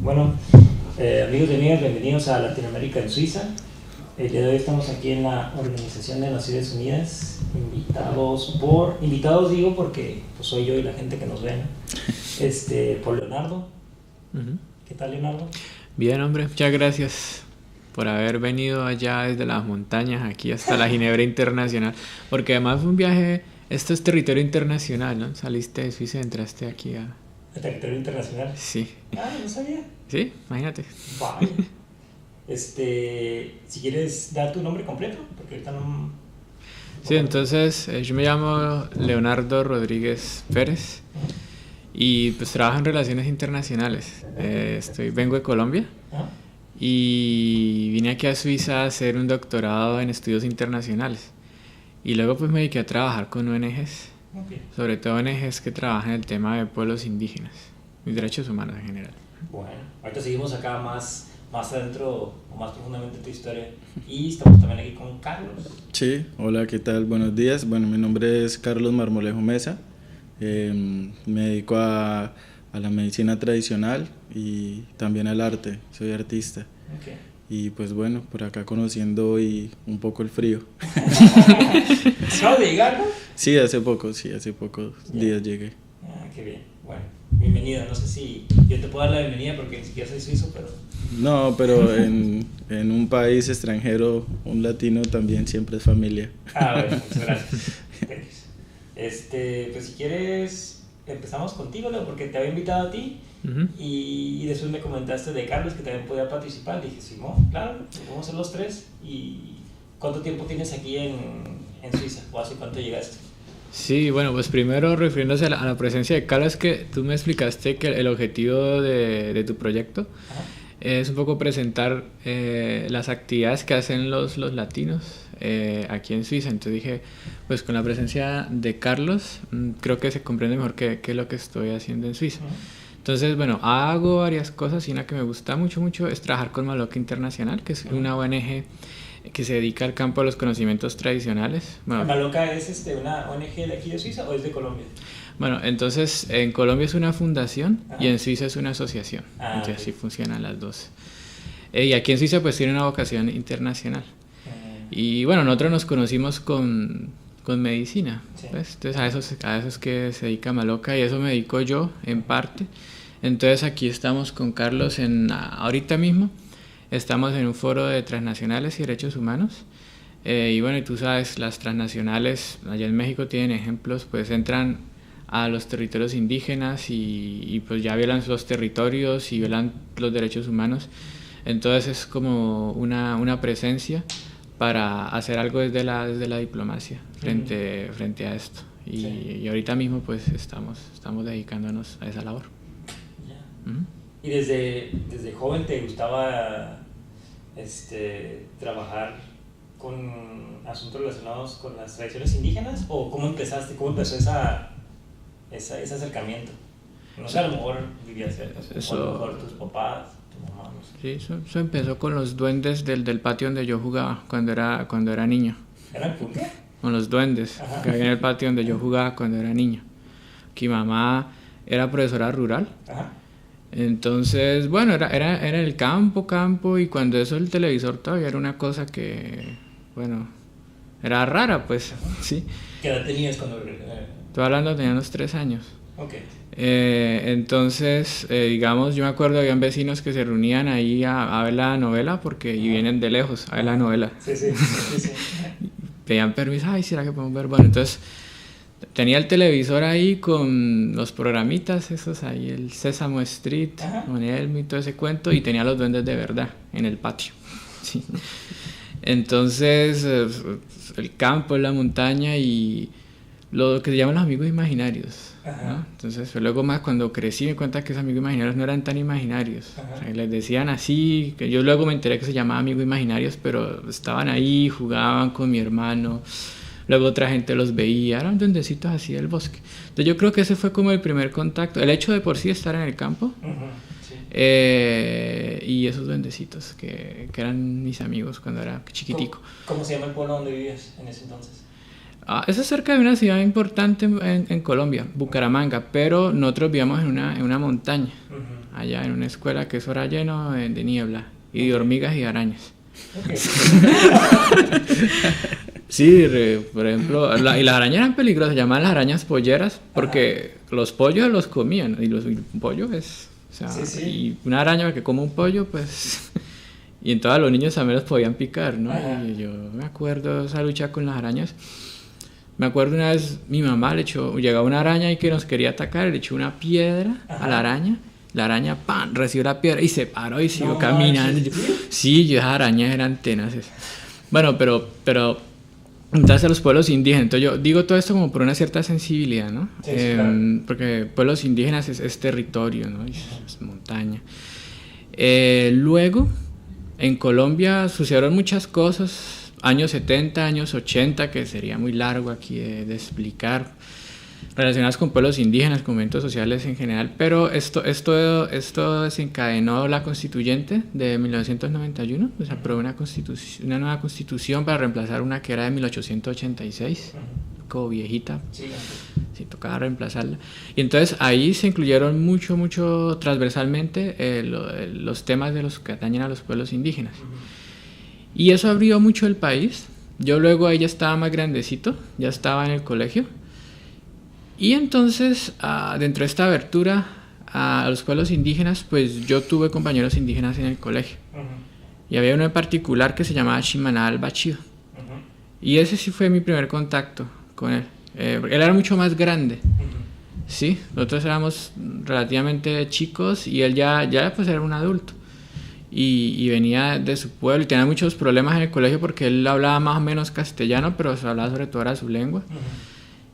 Bueno, amigos y amigas, bienvenidos a Latinoamérica en Suiza. El día de hoy estamos aquí en la Organización de Naciones Unidas, invitados digo porque pues, soy yo y la gente que nos ve, por Leonardo. Uh-huh. ¿Qué tal, Leonardo? Bien, hombre, muchas gracias por haber venido allá desde las montañas aquí hasta la Ginebra Internacional, porque además fue un viaje, esto es territorio internacional, ¿no? Saliste de Suiza y entraste aquí a... ¿El territorio internacional? Sí. Ah, no sabía. Sí, imagínate. Vale. Si quieres dar tu nombre completo, porque ahorita no... Sí, entonces yo me llamo Leonardo Rodríguez Pérez y pues trabajo en relaciones internacionales. Vengo de Colombia y vine aquí a Suiza a hacer un doctorado en estudios internacionales y luego pues me dediqué a trabajar con ONGs, sobre todo ONGs que trabajan en el tema de pueblos indígenas y derechos humanos en general. Bueno, ahorita seguimos acá más adentro o más profundamente tu historia y estamos también aquí con Carlos. Sí, hola, ¿qué tal? Buenos días. Bueno, mi nombre es Carlos Marmolejo Mesa. Me dedico a la medicina tradicional y también al arte. Soy artista. Okay. Y pues bueno, por acá conociendo hoy un poco el frío. ¿Acabas de llegar, no? Sí, hace pocos días llegué. Ah, qué bien. Bueno, bienvenido. No sé si yo te puedo dar la bienvenida porque ni siquiera soy suizo, pero... No, pero en un país extranjero, un latino también siempre es familia. Ah, bueno, muchas gracias. Pues si quieres, empezamos contigo, Leo, porque te había invitado a ti. Uh-huh. Y después me comentaste de Carlos que también podía participar. Dije, Simón, claro, vamos a ser los tres. ¿Y cuánto tiempo tienes aquí en Suiza? ¿O hace cuánto llegaste? Sí, bueno, pues primero refiriéndose a la presencia de Carlos, que tú me explicaste que el objetivo de tu proyecto es un poco presentar las actividades que hacen los latinos aquí en Suiza. Entonces dije, pues con la presencia de Carlos creo que se comprende mejor qué es lo que estoy haciendo en Suiza. Entonces, bueno, hago varias cosas y una que me gusta mucho es trabajar con Maloca Internacional, que es una ONG que se dedica al campo de los conocimientos tradicionales. Bueno, ¿Maloca es una ONG de aquí de Suiza o es de Colombia? Bueno, entonces en Colombia es una fundación y en Suiza es una asociación. Entonces así funcionan las dos. Y aquí en Suiza pues tiene una vocación internacional. Y bueno, nosotros nos conocimos con medicina. Sí. ¿Ves? Entonces a eso es que se dedica Maloca y eso me dedico yo en parte. Entonces aquí estamos con Carlos ahorita mismo. Estamos en un foro de transnacionales y derechos humanos. Y bueno, y tú sabes, las transnacionales allá en México tienen ejemplos, pues entran a los territorios indígenas y pues ya violan los territorios y violan los derechos humanos. Entonces es como una presencia para hacer algo desde la diplomacia frente a esto. Y ahorita mismo pues estamos dedicándonos a esa labor. Yeah. Uh-huh. ¿Y desde joven te gustaba trabajar con asuntos relacionados con las tradiciones indígenas? ¿O cómo empezó ese acercamiento? No sé, a lo mejor vivías a lo mejor tus papás, tu mamá, no sé. Sí, eso empezó con los duendes del patio donde yo jugaba cuando era niño. ¿Eran con qué? Con los duendes que había en el patio donde yo jugaba cuando era niño. Que mi mamá era profesora rural. Ajá. Entonces, bueno, era el campo, y cuando eso el televisor todavía era una cosa que, bueno, era rara, pues, sí. ¿Qué edad tenías cuando...? Estoy hablando, tenía unos 3 años. Okay. Entonces, digamos, yo me acuerdo, habían vecinos que se reunían ahí a ver la novela, y vienen de lejos a ver la novela. Sí. Pedían permiso, ay, ¿será que podemos ver? Bueno, entonces... Tenía el televisor ahí con los programitas esos ahí, el Sésamo Street, Monelmi y todo ese cuento, y tenía los duendes de verdad en el patio. Sí. Entonces, el campo, la montaña y lo que se llaman los amigos imaginarios, ¿no? Entonces, luego más cuando crecí me di cuenta que esos amigos imaginarios no eran tan imaginarios. O sea, les decían así, que yo luego me enteré que se llamaban amigos imaginarios, pero estaban ahí, jugaban con mi hermano. Luego otra gente los veía, eran duendecitos así del bosque. Entonces yo creo que ese fue como el primer contacto. El hecho de por sí estar en el campo. Sí. Y esos duendecitos que eran mis amigos cuando era chiquitico. ¿Cómo se llama el pueblo donde vivías en ese entonces? Eso es cerca de una ciudad importante en Colombia, Bucaramanga, pero nosotros vivíamos en una montaña. allá en una escuela que eso era lleno de niebla y de hormigas y arañas. Okay. Sí, por ejemplo, y las arañas eran peligrosas, llamaban las arañas polleras porque los pollos los comían y un pollo es, o sea, sí. Y una araña que come un pollo, pues, y entonces los niños también los podían picar, ¿no? Y yo me acuerdo de esa lucha con las arañas. Me acuerdo una vez mi mamá llegaba una araña y que nos quería atacar, le echó una piedra a la araña. La araña, ¡pam!, recibió la piedra y se paró y siguió caminando. Sí, esas arañas eran tenaces. Bueno, pero entonces a los pueblos indígenas, entonces yo digo todo esto como por una cierta sensibilidad, ¿no? Sí, claro. Porque pueblos indígenas es territorio, ¿no? Es montaña. Luego, en Colombia sucedieron muchas cosas, años 70, años 80, que sería muy largo aquí de explicar, relacionadas con pueblos indígenas, con movimientos sociales en general, pero esto desencadenó la constituyente de 1991, se aprobó una nueva constitución para reemplazar una que era de 1886, como viejita, sí, tocaba reemplazarla, y entonces ahí se incluyeron mucho transversalmente los temas de los que atañen a los pueblos indígenas, y eso abrió mucho el país. Yo luego ahí ya estaba más grandecito, ya estaba en el colegio. Y entonces, dentro de esta abertura a los pueblos indígenas, pues yo tuve compañeros indígenas en el colegio. Y había uno en particular que se llamaba Shimaná Albachido. Y ese sí fue mi primer contacto con él. Él era mucho más grande. Sí, nosotros éramos relativamente chicos y él ya pues era un adulto. Y venía de su pueblo y tenía muchos problemas en el colegio porque él hablaba más o menos castellano, pero se hablaba sobre todo era su lengua.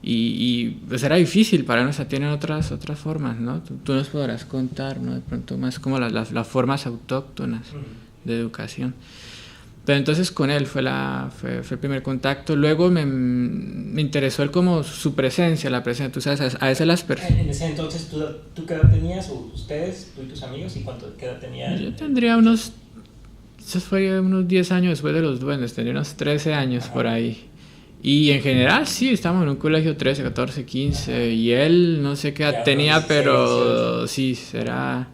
Y pues era difícil para nosotros, tienen otras formas, ¿no? Tú nos podrás contar, ¿no? De pronto más como las formas autóctonas de educación. Pero entonces con él fue el primer contacto. Luego me interesó él como su presencia, la presencia, tú sabes, a veces las personas... En ese entonces, ¿tú qué edad tenías, o ustedes, tú y tus amigos, y qué edad tenían? Yo tendría eso fue unos 10 años después de los duendes, tendría unos 13 años por ahí. Y en general sí, estábamos en un colegio 13, 14, 15 y él no sé qué edad tenía, pero sí, era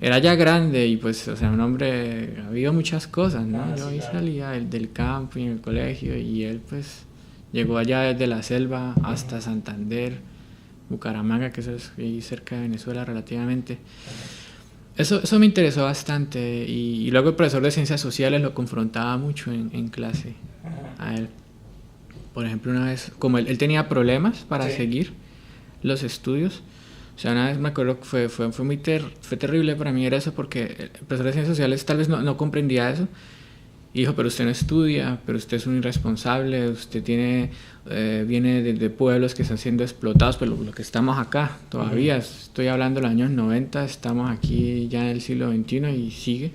ya grande y pues, o sea, un hombre, había muchas cosas, ¿no? Yo ahí salía del campo y en el colegio y él pues llegó allá desde la selva hasta Santander, Bucaramanga, que eso es ahí cerca de Venezuela relativamente. Eso me interesó bastante y luego el profesor de ciencias sociales lo confrontaba mucho en clase a él. Por ejemplo, una vez, como él tenía problemas para seguir los estudios, o sea, una vez me acuerdo que fue terrible para mí era eso, porque el profesor de ciencias sociales tal vez no comprendía eso, y dijo, pero usted no estudia, pero usted es un irresponsable, usted viene de pueblos que están siendo explotados, pero lo que estamos acá todavía, estoy hablando de los años 90, estamos aquí ya en el siglo XXI y sigue.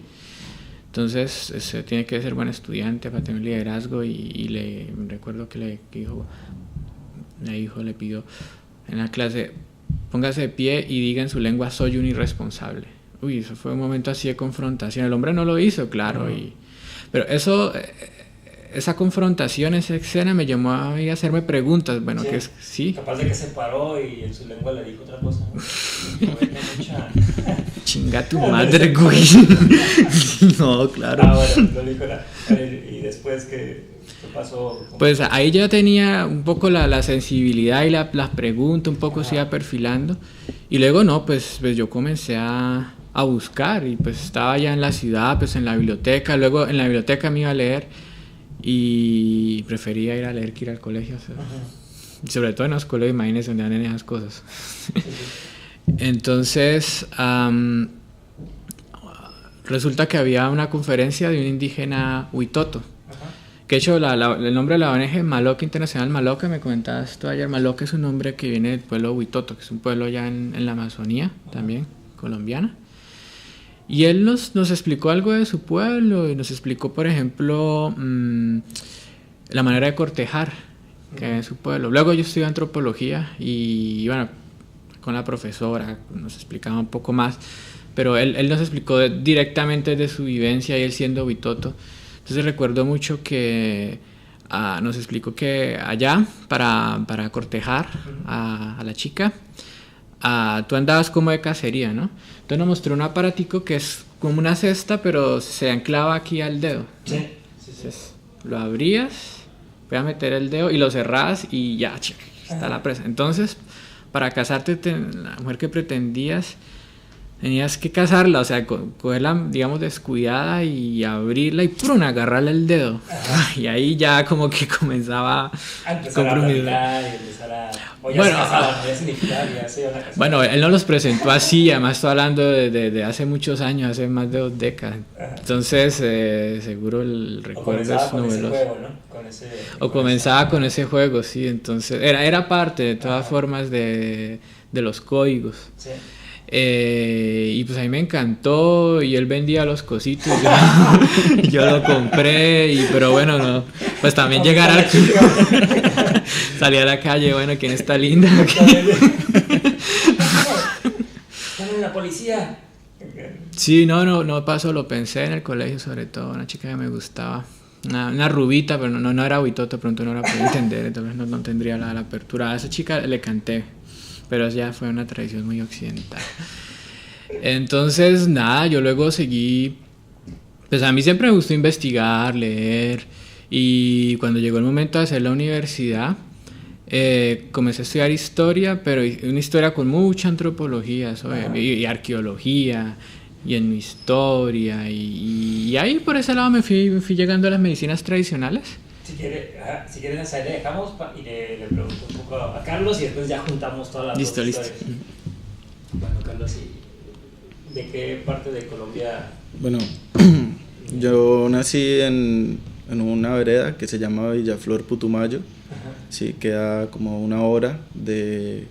Entonces se tiene que ser buen estudiante para tener liderazgo y recuerdo que le pidió en la clase, póngase de pie y diga en su lengua, soy un irresponsable. Uy, eso fue un momento así de confrontación. El hombre no lo hizo, claro, pero esa confrontación, esa escena me llamó a hacerme preguntas, bueno, sí, que es, sí. Capaz de que se paró y en su lengua le dijo otra cosa, ¿no? Chinga tu madre, güey. No, claro. Bueno, lo dijo y después ¿qué pasó? Pues ahí ya tenía un poco la sensibilidad y las preguntas, un poco se iba perfilando. Y luego pues yo comencé a buscar y pues estaba ya en la ciudad, pues en la biblioteca. Luego en la biblioteca me iba a leer y prefería ir a leer que ir al colegio. O sea, sobre todo en los colegios, imagínense donde dan esas cosas. Entonces, resulta que había una conferencia de un indígena Huitoto. Que de hecho el nombre de la ONG Maloca Internacional Maloca, me comentabas tú ayer, Maloca es un nombre que viene del pueblo Huitoto, que es un pueblo ya en la Amazonía también, colombiana. Y él nos explicó algo de su pueblo y nos explicó, por ejemplo, la manera de cortejar que hay en su pueblo. Luego yo estudié antropología y bueno, con la profesora nos explicaba un poco más, pero él nos explicó directamente de su vivencia y él siendo Huitoto. Entonces recuerdo mucho que nos explicó que allá para cortejar a la chica tú andabas como de cacería, ¿no? Entonces nos mostró un aparatico que es como una cesta, pero se anclaba aquí al dedo. Sí. Entonces, lo abrías, voy a meter el dedo y lo cerrabas y ya, está la presa. Entonces, para casarte, la mujer que pretendías, tenías que casarla, o sea, cogerla, digamos, descuidada y abrirla y ¡prum!, agarrarle el dedo. Y ahí ya como que comenzaba a empezar a bailar y empezar a... O ya bueno, se casaban, ya significaba, ya se iban a casar. Bueno, él no los presentó así, además estoy hablando de hace muchos años, hace más de 2 décadas. Entonces, seguro el recuerdo es novedoso. O comenzaba con ese juego, sí, entonces era parte de todas formas de los códigos. Sí. Y pues a mí me encantó y él vendía los cositos, yo lo compré, pero bueno, no, pues también llegar al salir a la calle, bueno, ¿quién está linda? ¡Llamen a la policía! Sí, no pasó, lo pensé en el colegio sobre todo, una chica que me gustaba, una rubita, pero no era huitota, pronto no la podía entender, entonces no tendría la apertura. A esa chica le canté, pero ya fue una tradición muy occidental. Entonces, nada, yo luego seguí, pues a mí siempre me gustó investigar, leer, y cuando llegó el momento de hacer la universidad, comencé a estudiar historia, pero una historia con mucha antropología, y arqueología, y en historia, y ahí por ese lado me fui llegando a las medicinas tradicionales. Si quieres, ahí le dejamos y le pregunto un poco a Carlos y después ya juntamos todas las dos historias. Bueno, Carlos, ¿de qué parte de Colombia? Bueno, yo nací en una vereda que se llama Villaflor, Putumayo. Sí, queda como 1 hora de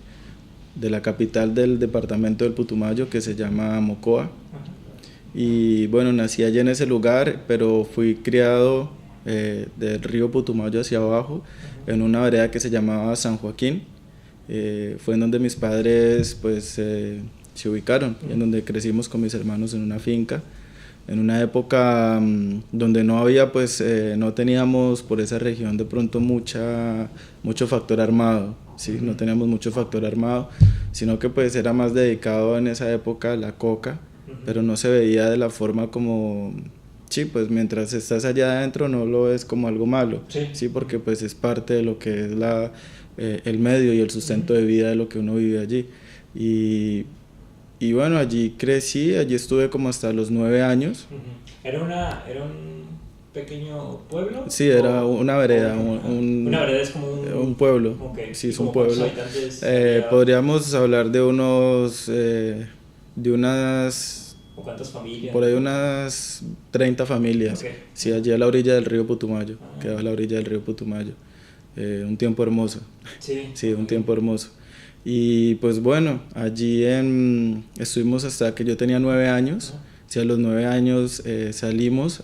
la capital del departamento del Putumayo, que se llama Mocoa. Y bueno, nací allí en ese lugar, pero fui criado del río Putumayo hacia abajo, en una vereda que se llamaba San Joaquín. Fue en donde mis padres pues se ubicaron, en donde crecimos con mis hermanos en una finca, en una época donde no había pues no teníamos por esa región de pronto mucho factor armado, ¿sí? No teníamos mucho factor armado, sino que pues era más dedicado en esa época a la coca, pero no se veía de la forma como... Sí, pues mientras estás allá adentro no lo ves como algo malo, sí, porque pues es parte de lo que es el medio y el sustento de vida de lo que uno vive allí. Y bueno, allí crecí, allí estuve como hasta los 9 años. ¿Era un pequeño pueblo? Sí, era una vereda. Una vereda es como un pueblo. Okay. Sí, es un pueblo. Podríamos hablar de unas... ¿Cuántas familias? Por ahí unas 30 familias. Okay. Sí, allí a la orilla del río Putumayo. Quedaba a la orilla del río Putumayo. Un tiempo hermoso. Sí, un tiempo hermoso. Y pues bueno, allí estuvimos hasta que yo tenía 9 años. Sí, a los 9 años salimos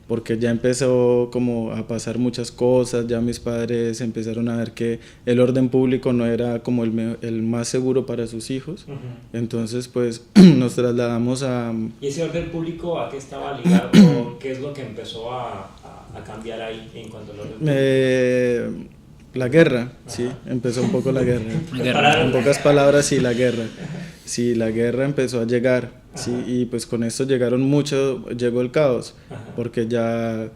porque ya empezó como a pasar muchas cosas, ya mis padres empezaron a ver que el orden público no era como el más seguro para sus hijos. Entonces pues nos trasladamos a... ¿Y ese orden público a qué estaba ligado? ¿Qué es lo que empezó a cambiar ahí en cuanto al orden público? La guerra, sí, empezó un poco la guerra. En pocas palabras, sí, la guerra. Sí, la guerra empezó a llegar, sí, y pues con esto llegó el caos, porque ya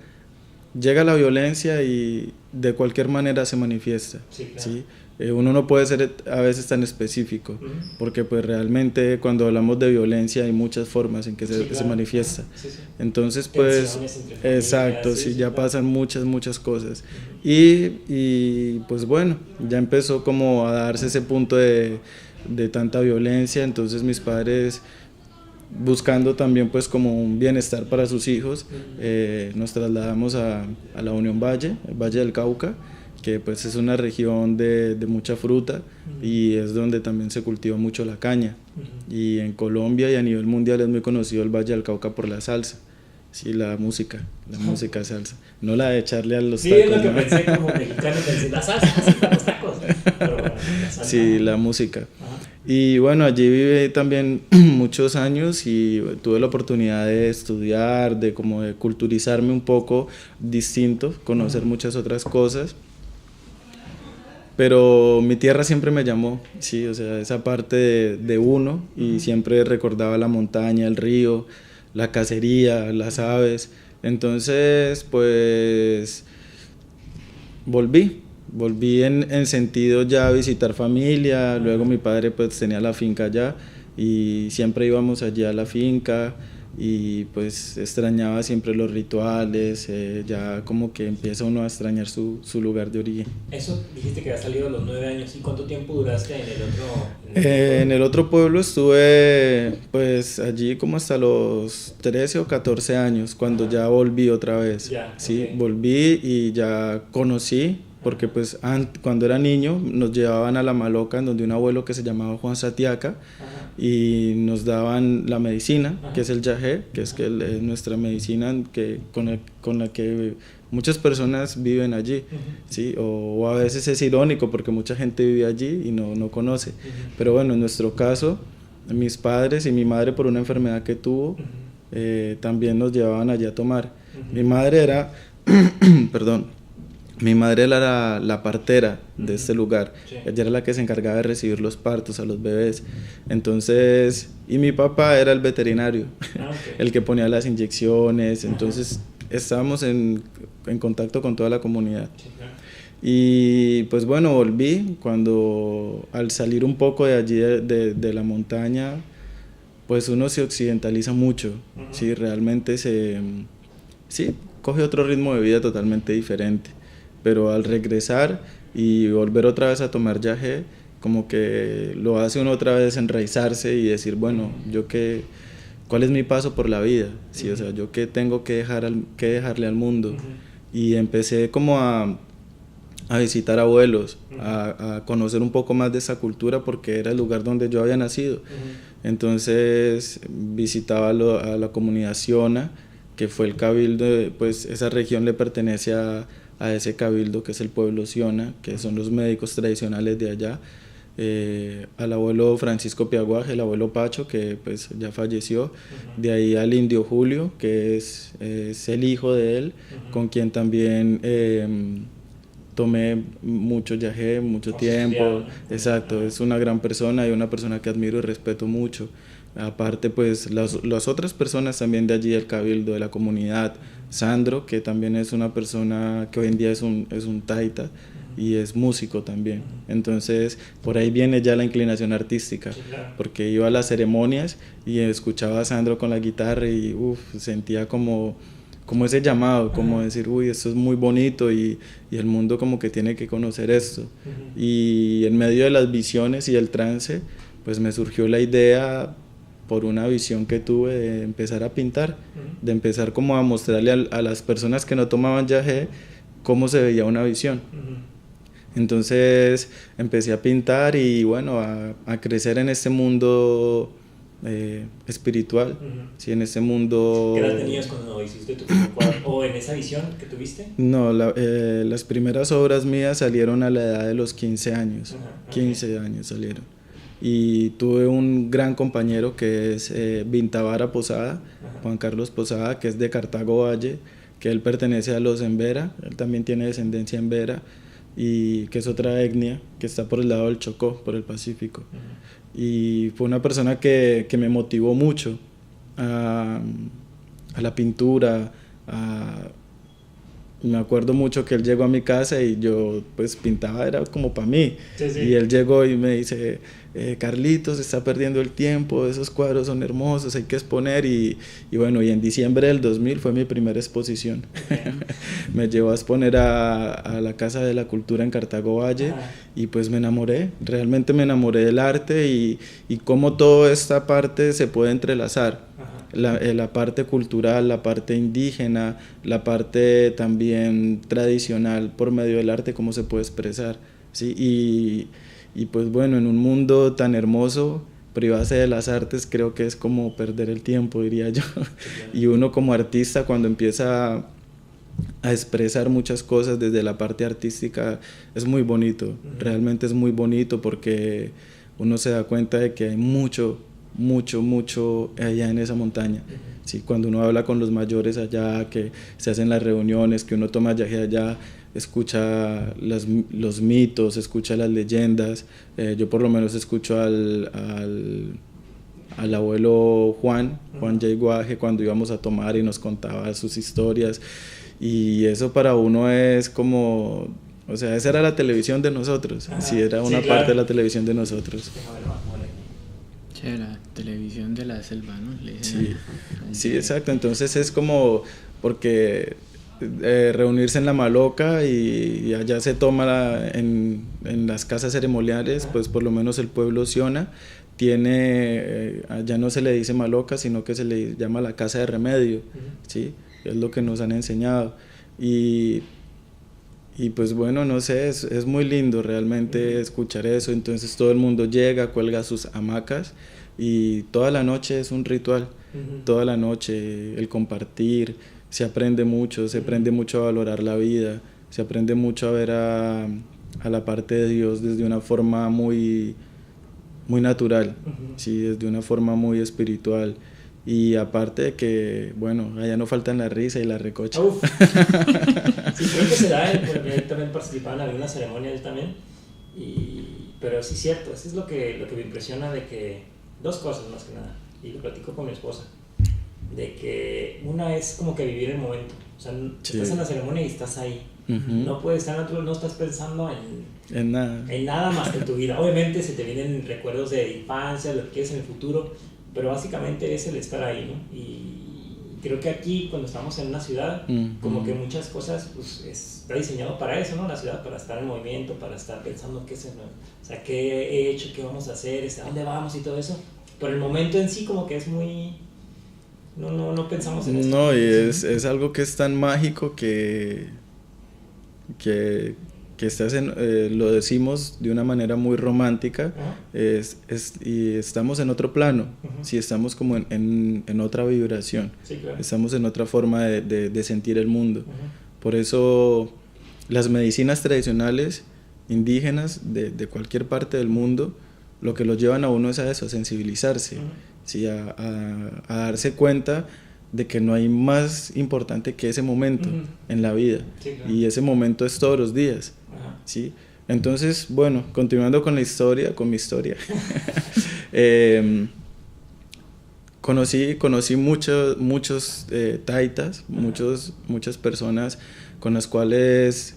llega la violencia y de cualquier manera se manifiesta, sí, claro. ¿Sí? Uno no puede ser a veces tan específico, porque pues realmente cuando hablamos de violencia hay muchas formas en que se manifiesta. Entonces pues, exacto, sí, ya pasan muchas cosas. Y pues bueno, ya empezó como a darse ese punto de tanta violencia, entonces mis padres, buscando también pues como un bienestar para sus hijos, nos trasladamos a la Unión Valle, el Valle del Cauca, que pues es una región de mucha fruta y es donde también se cultiva mucho la caña. Y en Colombia y a nivel mundial es muy conocido el Valle del Cauca por la salsa, sí, la música salsa, no la de echarle a los tacos. Sí, es lo que pensé como mexicano, pensé, la salsa, así para los tacos, pero bueno, la salsa. Sí, la música. Y bueno, allí viví también muchos años y tuve la oportunidad de estudiar, de culturizarme un poco distinto, conocer muchas otras cosas. pero mi tierra siempre me llamó, sí, o sea, esa parte de uno, y siempre recordaba la montaña, el río, la cacería, las aves. Entonces, pues volví en sentido ya a visitar familia. Luego mi padre pues tenía la finca allá y siempre íbamos allí a la finca, y pues extrañaba siempre los rituales. Ya como que empieza uno a extrañar su lugar de origen. Eso dijiste que había salido a los 9 años. ¿Y cuánto tiempo duraste en el otro? En el otro pueblo estuve pues allí como hasta los 13 o 14 años, cuando ya volví otra vez. Ya, sí, okay. Volví y ya conocí, porque pues cuando era niño nos llevaban a La Maloca, donde un abuelo que se llamaba Juan Satiaca. Ajá. Y nos daban la medicina, ajá, que es el yagé, que es nuestra medicina con la que muchas personas viven allí, uh-huh, ¿sí? O a veces es irónico porque mucha gente vive allí y no conoce, uh-huh, pero bueno, en nuestro caso, mis padres y mi madre, por una enfermedad que tuvo, uh-huh, también nos llevaban allí a tomar. Uh-huh. Mi madre era perdón, mi madre era la partera de este lugar. Sí. Ella era la que se encargaba de recibir los partos a los bebés. Entonces, y mi papá era el veterinario, okay, el que ponía las inyecciones. Entonces, estábamos en contacto con toda la comunidad. Sí, claro. Y pues bueno, volví cuando, al salir un poco de allí de la montaña, pues uno se occidentaliza mucho, uh-huh, ¿sí? Realmente coge otro ritmo de vida totalmente diferente. Pero al regresar y volver otra vez a tomar yagé, como que lo hace uno otra vez enraizarse y decir, bueno, ¿cuál es mi paso por la vida? Sí, o sea, yo qué tengo que dejarle al mundo. Uh-huh. Y empecé como a visitar abuelos, uh-huh, a conocer un poco más de esa cultura, porque era el lugar donde yo había nacido. Uh-huh. Entonces visitaba a la comunidad Siona, que fue el cabildo, pues esa región le pertenece a ese cabildo, que es el pueblo Siona, que son los médicos tradicionales de allá. Al abuelo Francisco Piaguaje, el abuelo Pacho, que pues ya falleció. Uh-huh. De ahí al indio Julio, que es el hijo de él, uh-huh, con quien también tomé mucho yagé, mucho tiempo. Exacto, es una gran persona y una persona que admiro y respeto mucho. Aparte, pues las otras personas también de allí del cabildo, de la comunidad. Sandro, que también es una persona que hoy en día es un taita y es músico también. Entonces, por ahí viene ya la inclinación artística, sí, claro, porque iba a las ceremonias y escuchaba a Sandro con la guitarra y sentía como ese llamado, como decir, esto es muy bonito y el mundo como que tiene que conocer esto. Uh-huh. Y en medio de las visiones y el trance, pues me surgió la idea, por una visión que tuve, de empezar a pintar, uh-huh, de empezar como a mostrarle a las personas que no tomaban yagé cómo se veía una visión. Uh-huh. Entonces empecé a pintar y bueno, a crecer en este mundo espiritual, uh-huh, sí, en este mundo. ¿Qué edad tenías cuando hiciste tu primer cuadro? ¿O en esa visión que tuviste? No, las primeras obras mías salieron a la edad de los 15 años, uh-huh, 15 okay, años salieron. Y tuve un gran compañero que es Vintavara Posada, uh-huh, Juan Carlos Posada, que es de Cartago Valle, que él pertenece a los Embera, él también tiene descendencia Embera, y que es otra etnia que está por el lado del Chocó, por el Pacífico. Uh-huh. Y fue una persona que me motivó mucho a la pintura. Me acuerdo mucho que él llegó a mi casa y yo pues pintaba, era como para mí. Sí, sí. Y él llegó y me dice, Carlitos, se está perdiendo el tiempo, esos cuadros son hermosos, hay que exponer. Y bueno, y en diciembre del 2000 fue mi primera exposición. Okay. Me llevó a exponer a la Casa de la Cultura en Cartago Valle. Ajá. Y pues me enamoré, realmente me enamoré del arte y cómo toda esta parte se puede entrelazar. La parte cultural, la parte indígena, la parte también tradicional, por medio del arte, cómo se puede expresar, ¿sí? Y pues bueno, en un mundo tan hermoso, privarse de las artes creo que es como perder el tiempo, diría yo. Y uno como artista, cuando empieza a expresar muchas cosas desde la parte artística, es muy bonito, realmente es muy bonito, porque uno se da cuenta de que hay mucho allá en esa montaña. Sí, cuando uno habla con los mayores allá, que se hacen las reuniones, que uno toma yagé allá, escucha los mitos, escucha las leyendas. Yo por lo menos escucho al abuelo Juan Yaiguaje cuando íbamos a tomar y nos contaba sus historias, y eso para uno es como, o sea, esa era la televisión de nosotros. Sí, era una parte de la televisión de nosotros. Sí, la televisión de la selva, ¿no? Sí, exacto. Entonces es como, porque reunirse en la Maloca y allá se toma en las casas ceremoniales, pues por lo menos el pueblo Siona tiene, allá no se le dice Maloca, sino que se le llama la casa de remedio, ¿sí? Es lo que nos han enseñado. Y pues bueno, no sé, es muy lindo realmente escuchar eso. Entonces todo el mundo llega, cuelga sus hamacas y toda la noche es un ritual, toda la noche el compartir, se aprende mucho a valorar la vida, se aprende mucho a ver a la parte de Dios desde una forma muy, muy natural, sí, desde una forma muy espiritual. Y aparte de que, bueno, allá no faltan la risa y la recocha. Uf. Sí, creo que se da, porque él también participaba en alguna ceremonia, él también. Pero sí es cierto, eso es lo que me impresiona, de que dos cosas más que nada, y lo platico con mi esposa, de que una es como que vivir el momento. O sea, estás en la ceremonia y estás ahí. No puedes estar natural, no estás pensando en nada más que en tu vida. Obviamente se te vienen recuerdos de infancia, lo que quieres en el futuro, pero básicamente es el estar ahí, ¿no? Y creo que aquí, cuando estamos en una ciudad, como que muchas cosas, pues está diseñado para eso, ¿no? La ciudad, para estar en movimiento, para estar pensando qué he hecho, qué vamos a hacer, a dónde vamos y todo eso. Pero el momento en sí como que es muy... No pensamos en eso. No, y es algo que es tan mágico que estás lo decimos de una manera muy romántica, y estamos en otro plano, sí, estamos como en otra vibración, sí, claro. Estamos en otra forma de sentir el mundo. Por eso las medicinas tradicionales indígenas de cualquier parte del mundo, lo que los llevan a uno es a eso, a sensibilizarse, sí, a darse cuenta de que no hay más importante que ese momento en la vida, sí, claro. Y ese momento es todos los días, ¿sí? Entonces, bueno, continuando con mi historia, conocí muchos taitas, muchas personas con las cuales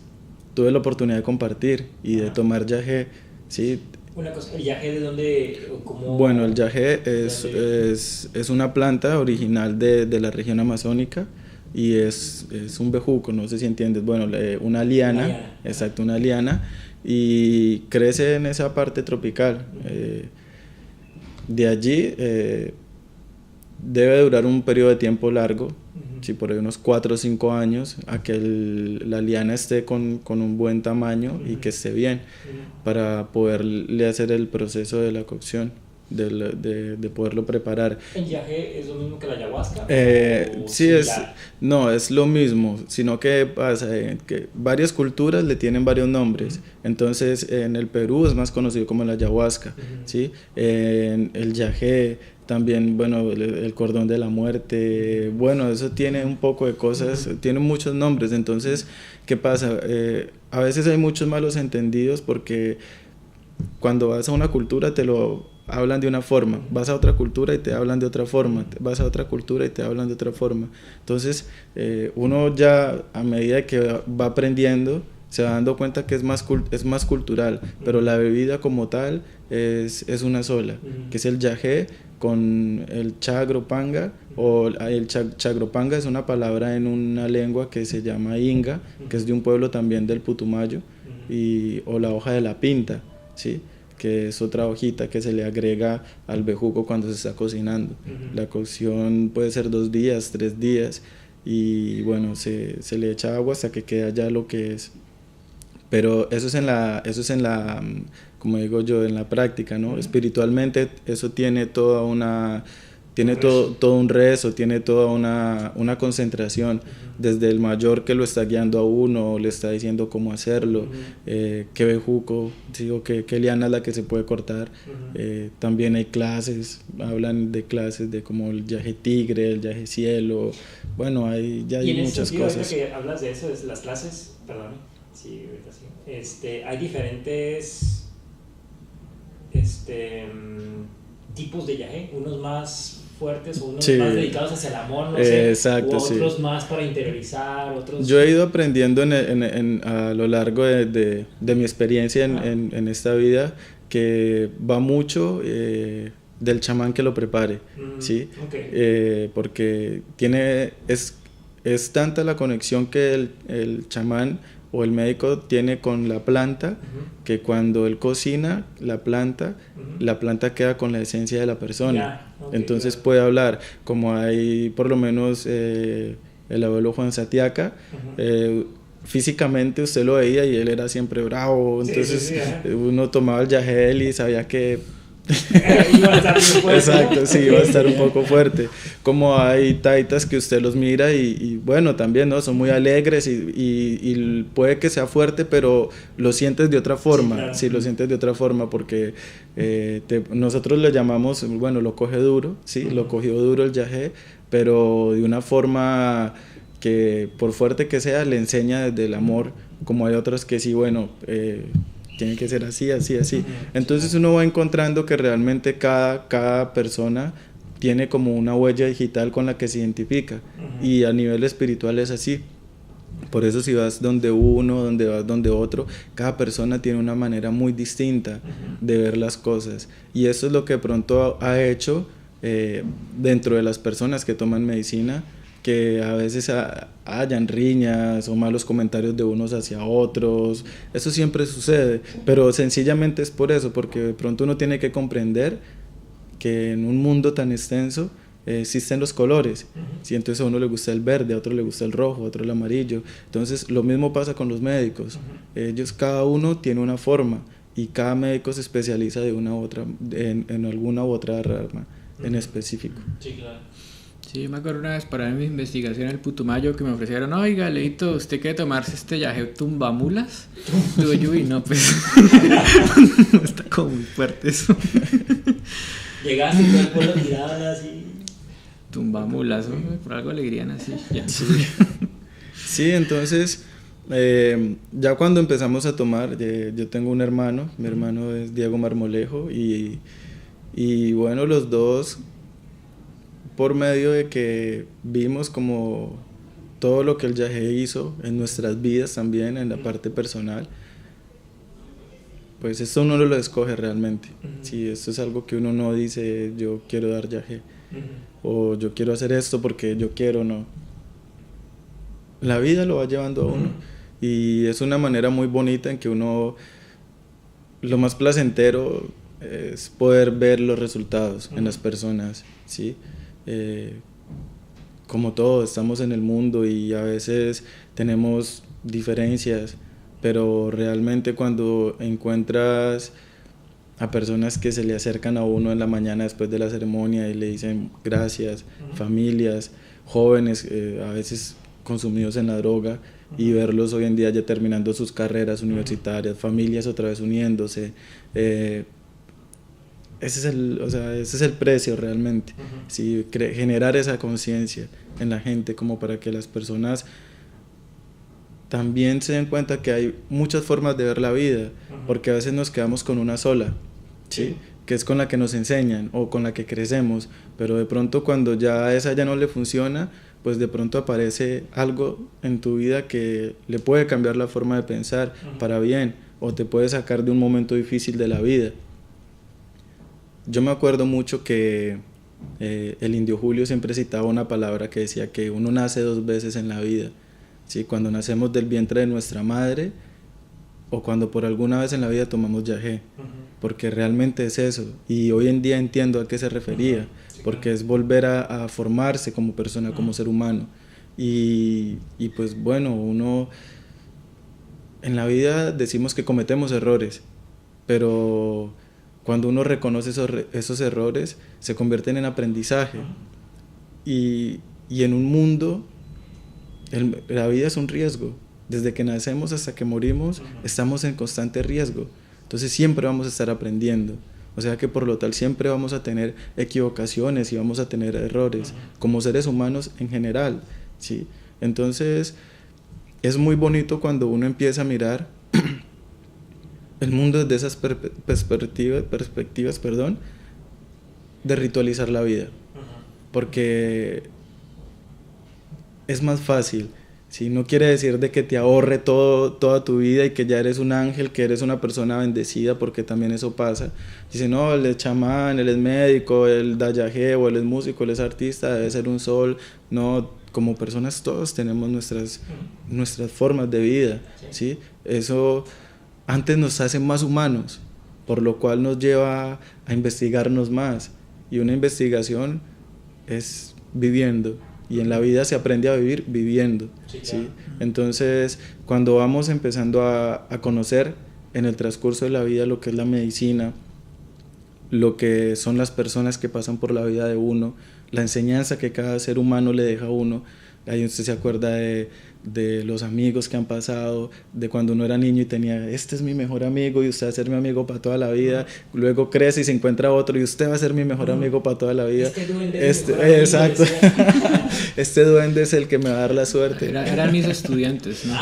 tuve la oportunidad de compartir y de tomar yagé, ¿sí? Una cosa, ¿el yagé de dónde? ¿Cómo? Bueno, el yagé es una planta original de la región amazónica, y es un bejuco, no sé si entiendes, bueno, una liana, exacto, una liana, y crece en esa parte tropical. De allí debe durar un periodo de tiempo largo, sí, por ahí unos 4 o 5 años, a que la liana esté con un buen tamaño y que esté bien, para poderle hacer el proceso de la cocción, de poderlo preparar. ¿El yagé es lo mismo que la ayahuasca? Sí, no, es lo mismo, sino que pasa que varias culturas le tienen varios nombres. Entonces en el Perú es más conocido como la ayahuasca, ¿sí? El yagé también, bueno, el cordón de la muerte, bueno, eso tiene un poco de cosas, tiene muchos nombres. Entonces, ¿qué pasa? A veces hay muchos malos entendidos, porque cuando vas a una cultura te lo hablan de una forma, vas a otra cultura y te hablan de otra forma, vas a otra cultura y te hablan de otra forma. Entonces, uno ya, a medida que va aprendiendo, se va dando cuenta que es más cultural, pero la bebida como tal es una sola, que es el yagé con el chagropanga, o el chagropanga es una palabra en una lengua que se llama inga, que es de un pueblo también del Putumayo, o la hoja de la pinta, ¿sí? Que es otra hojita que se le agrega al bejuco cuando se está cocinando. La cocción puede ser 2 días, 3 días, y bueno, se le echa agua hasta que queda ya lo que es. Pero eso es en la, como digo yo, en la práctica, ¿no? Espiritualmente eso tiene todo un rezo, tiene toda una concentración, desde el mayor que lo está guiando a uno, le está diciendo cómo hacerlo, qué bejuco, digo, qué liana es la que se puede cortar. También hay clases, hablan de clases de como el yagé tigre, el yagé cielo, bueno, hay muchas cosas. Y en ese sentido, que hablas de eso, las clases, perdón, Sí, ahorita sí. Hay diferentes tipos de yagé, unos más fuertes o unos más dedicados hacia el amor, no sé, exacto, o otros más para interiorizar, otros... Yo he ido aprendiendo a lo largo de mi experiencia en esta vida, que va mucho del chamán que lo prepare, ¿sí? Okay. Porque es tanta la conexión que el chamán o el médico tiene con la planta, que cuando él cocina la planta queda con la esencia de la persona. Entonces puede hablar, como hay por lo menos el abuelo Juan Satiaca, físicamente usted lo veía y él era siempre bravo, entonces uno tomaba el yagel y sabía que iba a estar muy fuerte. Exacto, sí, iba a estar un poco fuerte. Como hay taitas que usted los mira y bueno, también, ¿no? Son muy alegres y puede que sea fuerte, pero lo sientes de otra forma. Sí, claro. Sí, lo sientes de otra forma porque nosotros le llamamos, bueno, lo coge duro, sí, lo cogió duro el yagé, pero de una forma que por fuerte que sea, le enseña desde el amor, como hay otros que sí, bueno, tiene que ser así, así, así. Entonces uno va encontrando que realmente cada persona tiene como una huella digital con la que se identifica, y a nivel espiritual es así. Por eso si vas donde uno, donde vas donde otro, cada persona tiene una manera muy distinta de ver las cosas, y eso es lo que de pronto ha hecho dentro de las personas que toman medicina, que a veces hayan riñas o malos comentarios de unos hacia otros. Eso siempre sucede, pero sencillamente es por eso, porque de pronto uno tiene que comprender que en un mundo tan extenso existen los colores, ¿sí? Entonces a uno le gusta el verde, a otro le gusta el rojo, a otro el amarillo. Entonces lo mismo pasa con los médicos. Ellos, cada uno tiene una forma, y cada médico se especializa de una u otra, en alguna u otra rama en específico. Sí, claro. Sí, me acuerdo una vez para mi investigación en el Putumayo que me ofrecieron, oiga, Leito, ¿usted quiere tomarse este yagé tumbamulas? Digo yo, y no, pues está como muy fuerte eso. Llegaste y todo el pueblo tiraban así. Tumbamulas, ¿no? Por algo le dirían así. Ya. Sí, entonces ya cuando empezamos a tomar, yo tengo un hermano, mi hermano es Diego Marmolejo, y bueno, los dos, por medio de que vimos como todo lo que el yagé hizo en nuestras vidas también, en la parte personal, pues esto uno lo escoge realmente. Sí, esto es algo que uno no dice, yo quiero dar yagé, o yo quiero hacer esto porque yo quiero, no. La vida lo va llevando a uno, y es una manera muy bonita en que uno, lo más placentero es poder ver los resultados en las personas, ¿sí? Como todo, estamos en el mundo y a veces tenemos diferencias, pero realmente cuando encuentras a personas que se le acercan a uno en la mañana después de la ceremonia y le dicen gracias, familias, jóvenes a veces consumidos en la droga, y verlos hoy en día ya terminando sus carreras universitarias, familias otra vez uniéndose, ese es el precio realmente, sí, generar esa conciencia en la gente, como para que las personas también se den cuenta que hay muchas formas de ver la vida, porque a veces nos quedamos con una sola, ¿sí? Que es con la que nos enseñan o con la que crecemos, pero de pronto cuando ya esa ya no le funciona, pues de pronto aparece algo en tu vida que le puede cambiar la forma de pensar para bien, o te puede sacar de un momento difícil de la vida. Yo me acuerdo mucho que el Indio Julio siempre citaba una palabra que decía que uno nace 2 veces en la vida, ¿sí? Cuando nacemos del vientre de nuestra madre, o cuando por alguna vez en la vida tomamos yagé, porque realmente es eso, y hoy en día entiendo a qué se refería, porque es volver a formarse como persona, como ser humano, y pues bueno, uno en la vida decimos que cometemos errores, pero cuando uno reconoce esos errores, se convierten en aprendizaje, y en un mundo, la vida es un riesgo. Desde que nacemos hasta que morimos, estamos en constante riesgo. Entonces siempre vamos a estar aprendiendo. O sea que por lo tal siempre vamos a tener equivocaciones y vamos a tener errores, como seres humanos en general, ¿sí? Entonces es muy bonito cuando uno empieza a mirar el mundo desde esas perspectivas, de ritualizar la vida. Porque es más fácil. ¿Sí? No quiere decir de que te ahorre toda tu vida y que ya eres un ángel, que eres una persona bendecida, porque también eso pasa. Dice, no, él es chamán, él es médico, él da yagé, o él es músico, él es artista, debe ser un sol. No, como personas todos tenemos nuestras formas de vida. ¿Sí? Eso antes nos hace más humanos, por lo cual nos lleva a investigarnos más. Y una investigación es viviendo. Y en la vida se aprende a vivir viviendo. Sí, claro. ¿Sí? Entonces, cuando vamos empezando a conocer en el transcurso de la vida lo que es la medicina, lo que son las personas que pasan por la vida de uno, la enseñanza que cada ser humano le deja a uno, ahí usted se acuerda de los amigos que han pasado, de cuando uno era niño y tenía, este es mi mejor amigo y usted va a ser mi amigo para toda la vida, luego crece y se encuentra otro y usted va a ser mi mejor amigo para toda la vida. Este duende exacto. Este duende es el que me va a dar la suerte. Eran mis estudiantes, ¿no?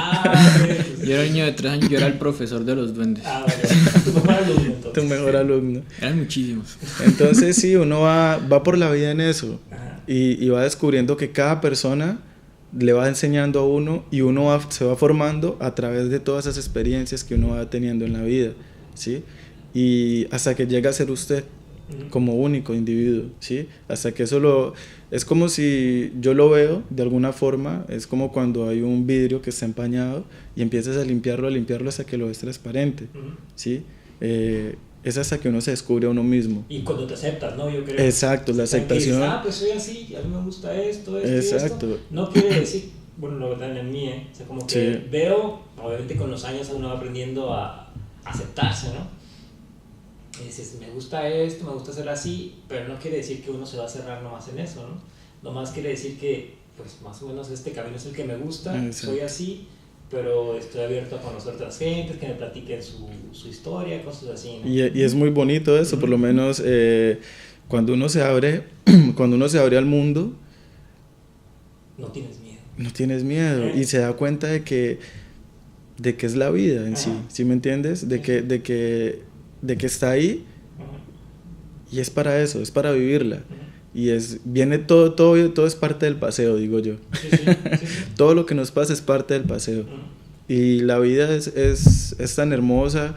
Yo era niño de 3 años, yo era el profesor de los duendes. Bueno, tu mejor alumno entonces. Tu mejor alumno. Eran muchísimos. Entonces sí, uno va por la vida en eso y va descubriendo que cada persona le va enseñando a uno y uno se va formando a través de todas esas experiencias que uno va teniendo en la vida, ¿sí? Y hasta que llega a ser usted como único individuo, ¿sí? Hasta que eso es como si yo lo veo de alguna forma, es como cuando hay un vidrio que está empañado y empiezas a limpiarlo hasta que lo ves transparente, ¿sí? Es hasta que uno se descubre a uno mismo. Y cuando te aceptas, ¿no? Yo creo. Exacto, la aceptación. Dices, pues soy así, a mí me gusta esto. Exacto. Y esto. No quiere decir, bueno, lo verdad en mí, o sea, como que veo, obviamente con los años uno va aprendiendo a aceptarse, ¿no? Y dices, me gusta esto, me gusta ser así, pero no quiere decir que uno se va a cerrar nomás en eso, ¿no? Nomás quiere decir que, pues más o menos este camino es el que me gusta, soy así, pero estoy abierto a conocer otras gentes, que me platiquen su historia, cosas así, ¿no? Y es muy bonito eso, por lo menos cuando uno se abre al mundo, no tienes miedo. No tienes miedo y se da cuenta de que es la vida en sí, ¿sí me entiendes? De que está ahí y es para eso, es para vivirla. Y viene todo es parte del paseo, digo yo. Sí. Todo lo que nos pasa es parte del paseo. Y la vida es tan hermosa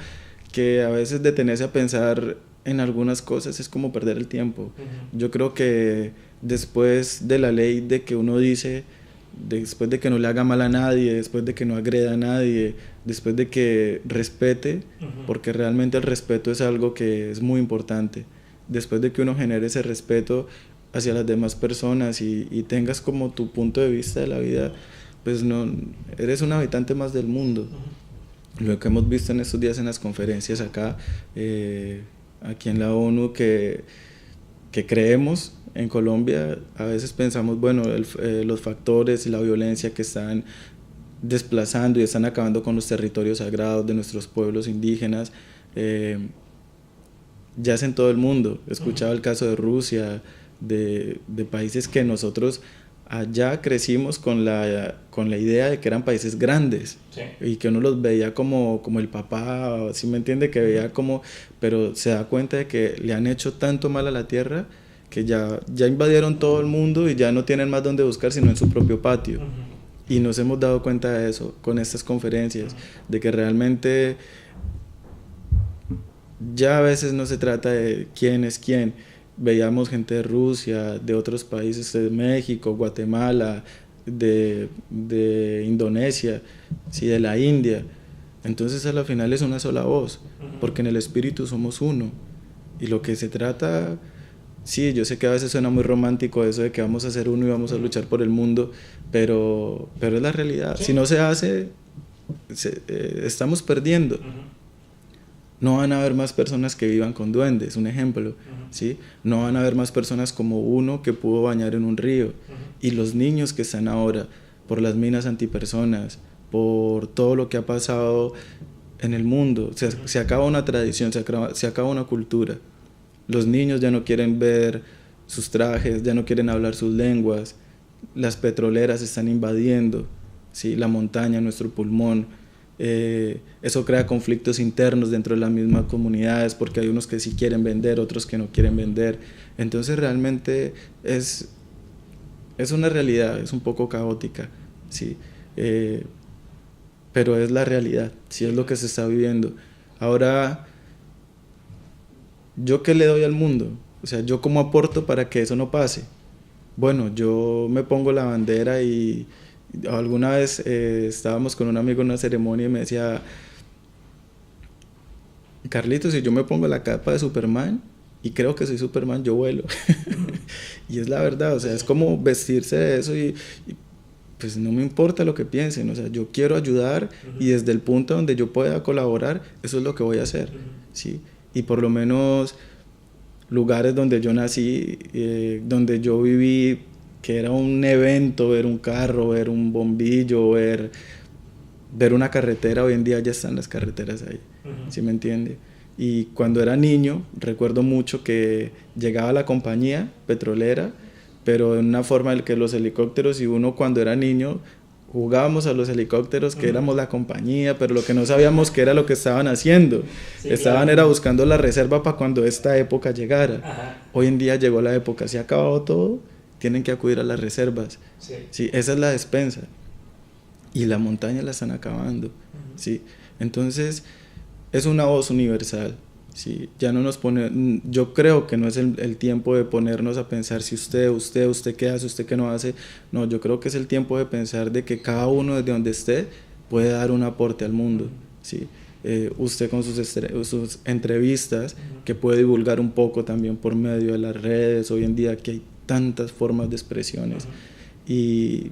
que a veces detenerse a pensar en algunas cosas es como perder el tiempo. Yo creo que después de la ley de que uno dice, después de que no le haga mal a nadie, después de que no agreda a nadie, después de que respete, porque realmente el respeto es algo que es muy importante. Después de que uno genere ese respeto hacia las demás personas y tengas como tu punto de vista de la vida, pues no eres un habitante más del mundo. Lo que hemos visto en estos días en las conferencias acá, aquí en la ONU, que creemos en Colombia, a veces pensamos, bueno, los factores y la violencia que están desplazando y están acabando con los territorios sagrados de nuestros pueblos indígenas, yace en todo el mundo. He escuchado el caso de Rusia, de países que nosotros allá crecimos con la idea de que eran países grandes, y que uno los veía como el papá, ¿sí me entiende? Que veía pero se da cuenta de que le han hecho tanto mal a la tierra que ya invadieron todo el mundo y ya no tienen más donde buscar sino en su propio patio. Y nos hemos dado cuenta de eso con estas conferencias, de que realmente ya a veces no se trata de quién es quién. Veíamos gente de Rusia, de otros países, de México, Guatemala, de Indonesia, ¿sí? De la India. Entonces a la final es una sola voz, porque en el espíritu somos uno. Y lo que se trata, sí, yo sé que a veces suena muy romántico eso de que vamos a ser uno y vamos a luchar por el mundo, pero es la realidad. Si no se hace, estamos perdiendo. No van a haber más personas que vivan con duendes, un ejemplo, ¿sí? No van a haber más personas como uno que pudo bañar en un río. Y los niños que están ahora, por las minas antipersonas, por todo lo que ha pasado en el mundo, se acaba una tradición, se acaba una cultura. Los niños ya no quieren ver sus trajes, ya no quieren hablar sus lenguas, las petroleras están invadiendo, ¿sí? La montaña, nuestro pulmón. Eso crea conflictos internos dentro de las mismas comunidades, porque hay unos que sí quieren vender, otros que no quieren vender. Entonces realmente es una realidad, es un poco caótica, ¿sí? Pero es la realidad, sí, es lo que se está viviendo. Ahora, ¿yo qué le doy al mundo? O sea, ¿yo cómo aporto para que eso no pase? Bueno, yo me pongo la bandera y alguna vez estábamos con un amigo en una ceremonia y me decía, Carlitos, si yo me pongo la capa de Superman y creo que soy Superman, yo vuelo. Y es la verdad, o sea, es como vestirse de eso y pues no me importa lo que piensen, o sea, yo quiero ayudar y desde el punto donde yo pueda colaborar, eso es lo que voy a hacer, ¿sí? Y por lo menos lugares donde yo nací, donde yo viví, que era un evento, ver un carro, ver un bombillo, ver una carretera, hoy en día ya están las carreteras ahí, ¿sí me entiende? Y cuando era niño, recuerdo mucho que llegaba la compañía petrolera, pero en una forma en que los helicópteros, y uno cuando era niño jugábamos a los helicópteros, que éramos la compañía, pero lo que no sabíamos que era lo que estaban haciendo. Sí, estaban era buscando la reserva para cuando esta época llegara. Ajá. Hoy en día llegó la época, se ha acabado todo, tienen que acudir a las reservas. Sí. Sí, esa es la despensa. Y la montaña la están acabando. Sí. Entonces, es una voz universal. Sí, ya no nos pone, yo creo que no es el tiempo de ponernos a pensar si usted qué hace, usted qué no hace. No, yo creo que es el tiempo de pensar de que cada uno desde donde esté puede dar un aporte al mundo, ¿sí? Usted con sus entrevistas, que puede divulgar un poco también por medio de las redes, hoy en día que hay tantas formas de expresiones, y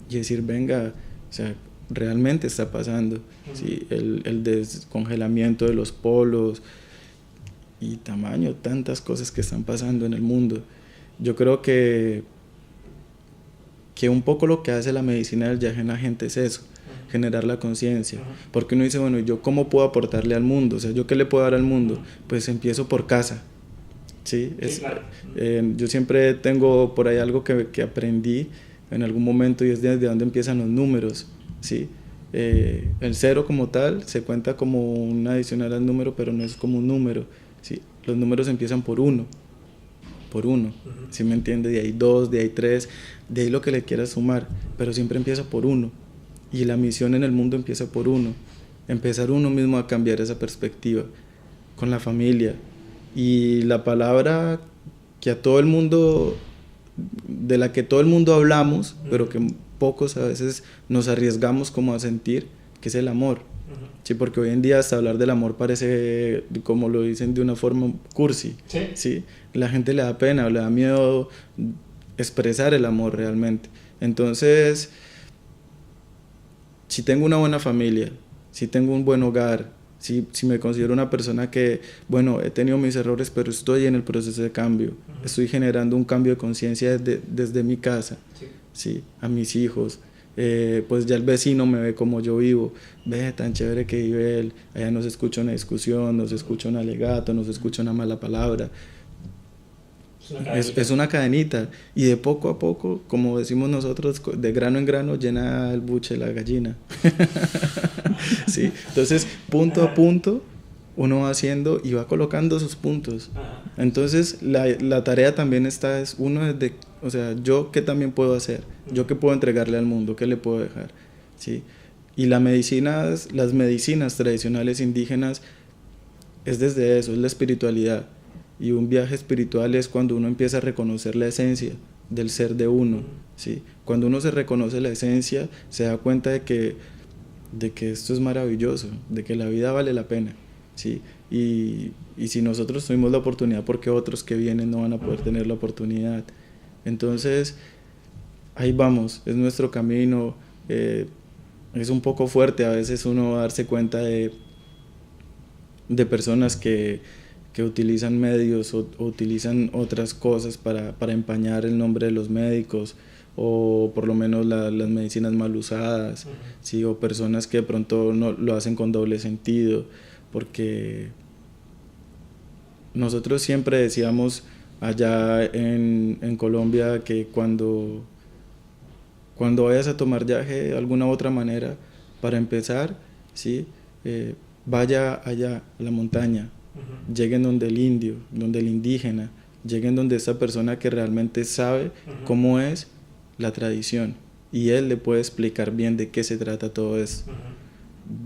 decir, venga, o sea, realmente está pasando, ¿sí? El descongelamiento de los polos, y tamaño, tantas cosas que están pasando en el mundo. Yo creo que un poco lo que hace la medicina del viaje en la gente es eso, generar la conciencia. Porque uno dice, bueno, ¿yo cómo puedo aportarle al mundo? O sea, ¿yo qué le puedo dar al mundo? Pues empiezo por casa, ¿sí? Claro. Yo siempre tengo por ahí algo que aprendí en algún momento, y es desde dónde empiezan los números, ¿sí? El cero como tal se cuenta como un adicional al número, pero no es como un número. Sí, los números empiezan por uno, ¿sí me entiende? De ahí 2, de ahí 3, de ahí lo que le quieras sumar, pero siempre empieza por uno, y la misión en el mundo empieza por uno, empezar uno mismo a cambiar esa perspectiva, con la familia, y la palabra que a todo el mundo, de la que todo el mundo hablamos, pero que pocos a veces nos arriesgamos como a sentir, que es el amor. Sí, porque hoy en día hasta hablar del amor parece, como lo dicen, de una forma cursi. Sí. ¿Sí? La gente le da pena, le da miedo expresar el amor realmente. Entonces, si tengo una buena familia, si tengo un buen hogar, si me considero una persona que, bueno, he tenido mis errores, pero estoy en el proceso de cambio, estoy generando un cambio de conciencia desde mi casa, sí, a mis hijos. Pues ya el vecino me ve como yo vivo, ve tan chévere que vive él, allá no se escucha una discusión, no se escucha un alegato, no se escucha una mala palabra. Es una cadenita, y de poco a poco, como decimos nosotros, de grano en grano llena el buche la gallina. Sí, entonces punto a punto uno va haciendo y va colocando sus puntos. Entonces la tarea también está, es uno desde, o sea, yo qué también puedo hacer, yo qué puedo entregarle al mundo, qué le puedo dejar, ¿sí? Y las medicinas tradicionales indígenas es desde eso, es la espiritualidad, y un viaje espiritual es cuando uno empieza a reconocer la esencia del ser de uno, ¿sí? Cuando uno se reconoce la esencia, se da cuenta de que esto es maravilloso, de que la vida vale la pena, ¿sí? Y si nosotros tuvimos la oportunidad, ¿por qué otros que vienen no van a poder tener la oportunidad? Entonces, ahí vamos, es nuestro camino. Es un poco fuerte a veces uno darse cuenta de personas que utilizan medios o utilizan otras cosas para empañar el nombre de los médicos, o por lo menos las medicinas mal usadas, ¿sí? O personas que de pronto no lo hacen con doble sentido, porque nosotros siempre decíamos allá en Colombia que cuando cuando vayas a tomar viaje de alguna otra manera, para empezar, ¿sí? Vaya allá a la montaña, lleguen donde el indio, donde el indígena, lleguen donde esa persona que realmente sabe cómo es la tradición, y él le puede explicar bien de qué se trata todo esto.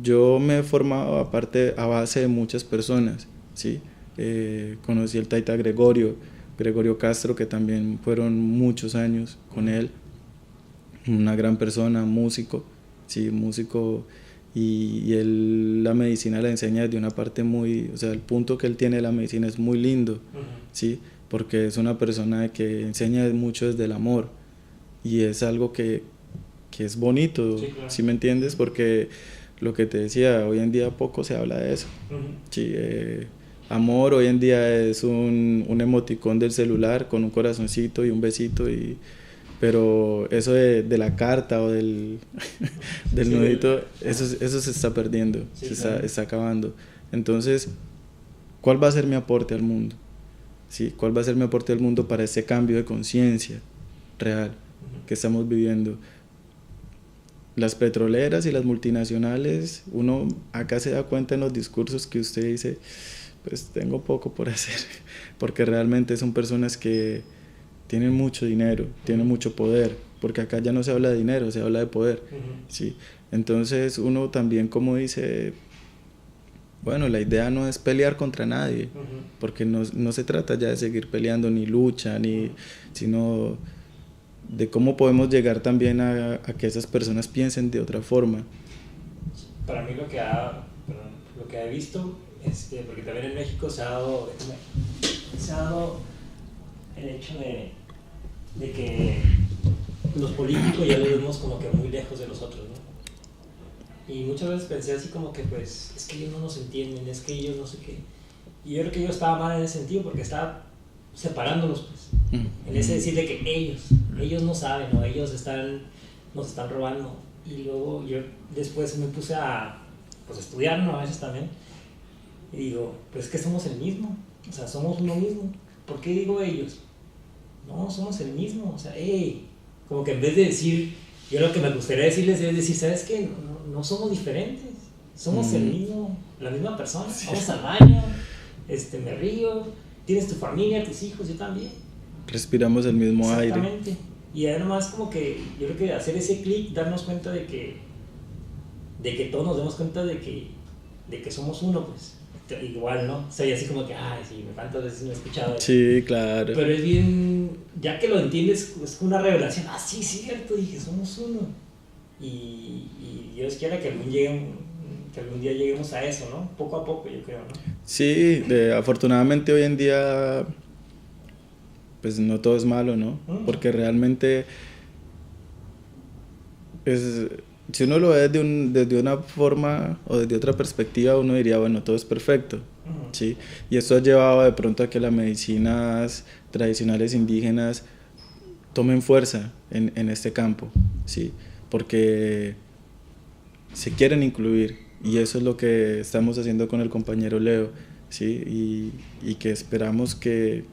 Yo me he formado aparte a base de muchas personas, ¿sí? Conocí al Taita Gregorio Castro, que también fueron muchos años con él, una gran persona, músico, ¿sí? Músico, y él la medicina la enseña desde una parte muy, o sea, el punto que él tiene de la medicina es muy lindo, ¿sí? Porque es una persona que enseña mucho desde el amor, y es algo que es bonito, sí, claro. ¿Sí me entiendes? Porque lo que te decía, hoy en día poco se habla de eso. Sí, amor hoy en día es un emoticón del celular con un corazoncito y un besito, pero eso de la carta o del nudito, eso se está perdiendo, sí, claro. está acabando. Entonces, ¿cuál va a ser mi aporte al mundo? ¿Sí? ¿Cuál va a ser mi aporte al mundo para ese cambio de conciencia real que estamos viviendo? Las petroleras y las multinacionales, uno acá se da cuenta en los discursos que usted dice, pues tengo poco por hacer, porque realmente son personas que tienen mucho dinero, tienen mucho poder, porque acá ya no se habla de dinero, se habla de poder, ¿sí? Entonces uno también como dice, bueno, la idea no es pelear contra nadie, porque no se trata ya de seguir peleando ni lucha, sino de cómo podemos llegar también a que esas personas piensen de otra forma. Para mí lo que he visto, porque también en México se ha dado el hecho de que los políticos ya los vemos como que muy lejos de nosotros, ¿no? Y muchas veces pensé así como que pues, es que ellos no nos entienden, es que ellos no sé qué. Y yo creo que yo estaba mal en ese sentido porque estaba separándolos, pues, en ese decir de que ellos no saben, o ellos nos están robando. Y luego yo después me puse a estudiar, ¿no? A veces también, y digo, pues que somos el mismo, o sea, somos uno mismo. ¿Por qué digo ellos? No, somos el mismo, o sea, como que en vez de decir, yo lo que me gustaría decirles es decir, ¿sabes qué? No somos diferentes, somos el mismo, la misma persona, vamos al baño, me río, tienes tu familia, tus hijos, yo también. Respiramos el mismo aire. Exactamente. Y además como que yo creo que hacer ese clic, darnos cuenta de que todos nos demos cuenta de que somos uno, pues. Igual, ¿no? O sea, y así como que, sí, cuántas veces me he escuchado eso. Sí, claro. Pero es bien, ya que lo entiendes, es como una revelación. Sí, cierto, dije, somos uno. Y Dios quiera que algún día lleguemos a eso, ¿no? Poco a poco, yo creo, ¿no? Sí, afortunadamente hoy en día, pues no todo es malo, ¿no? Porque realmente si uno lo ve desde una forma o desde otra perspectiva, uno diría, bueno, todo es perfecto, ¿sí? Y esto ha llevado de pronto a que las medicinas tradicionales indígenas tomen fuerza en este campo, ¿sí? Porque se quieren incluir, y eso es lo que estamos haciendo con el compañero Leo, ¿sí? Y que esperamos que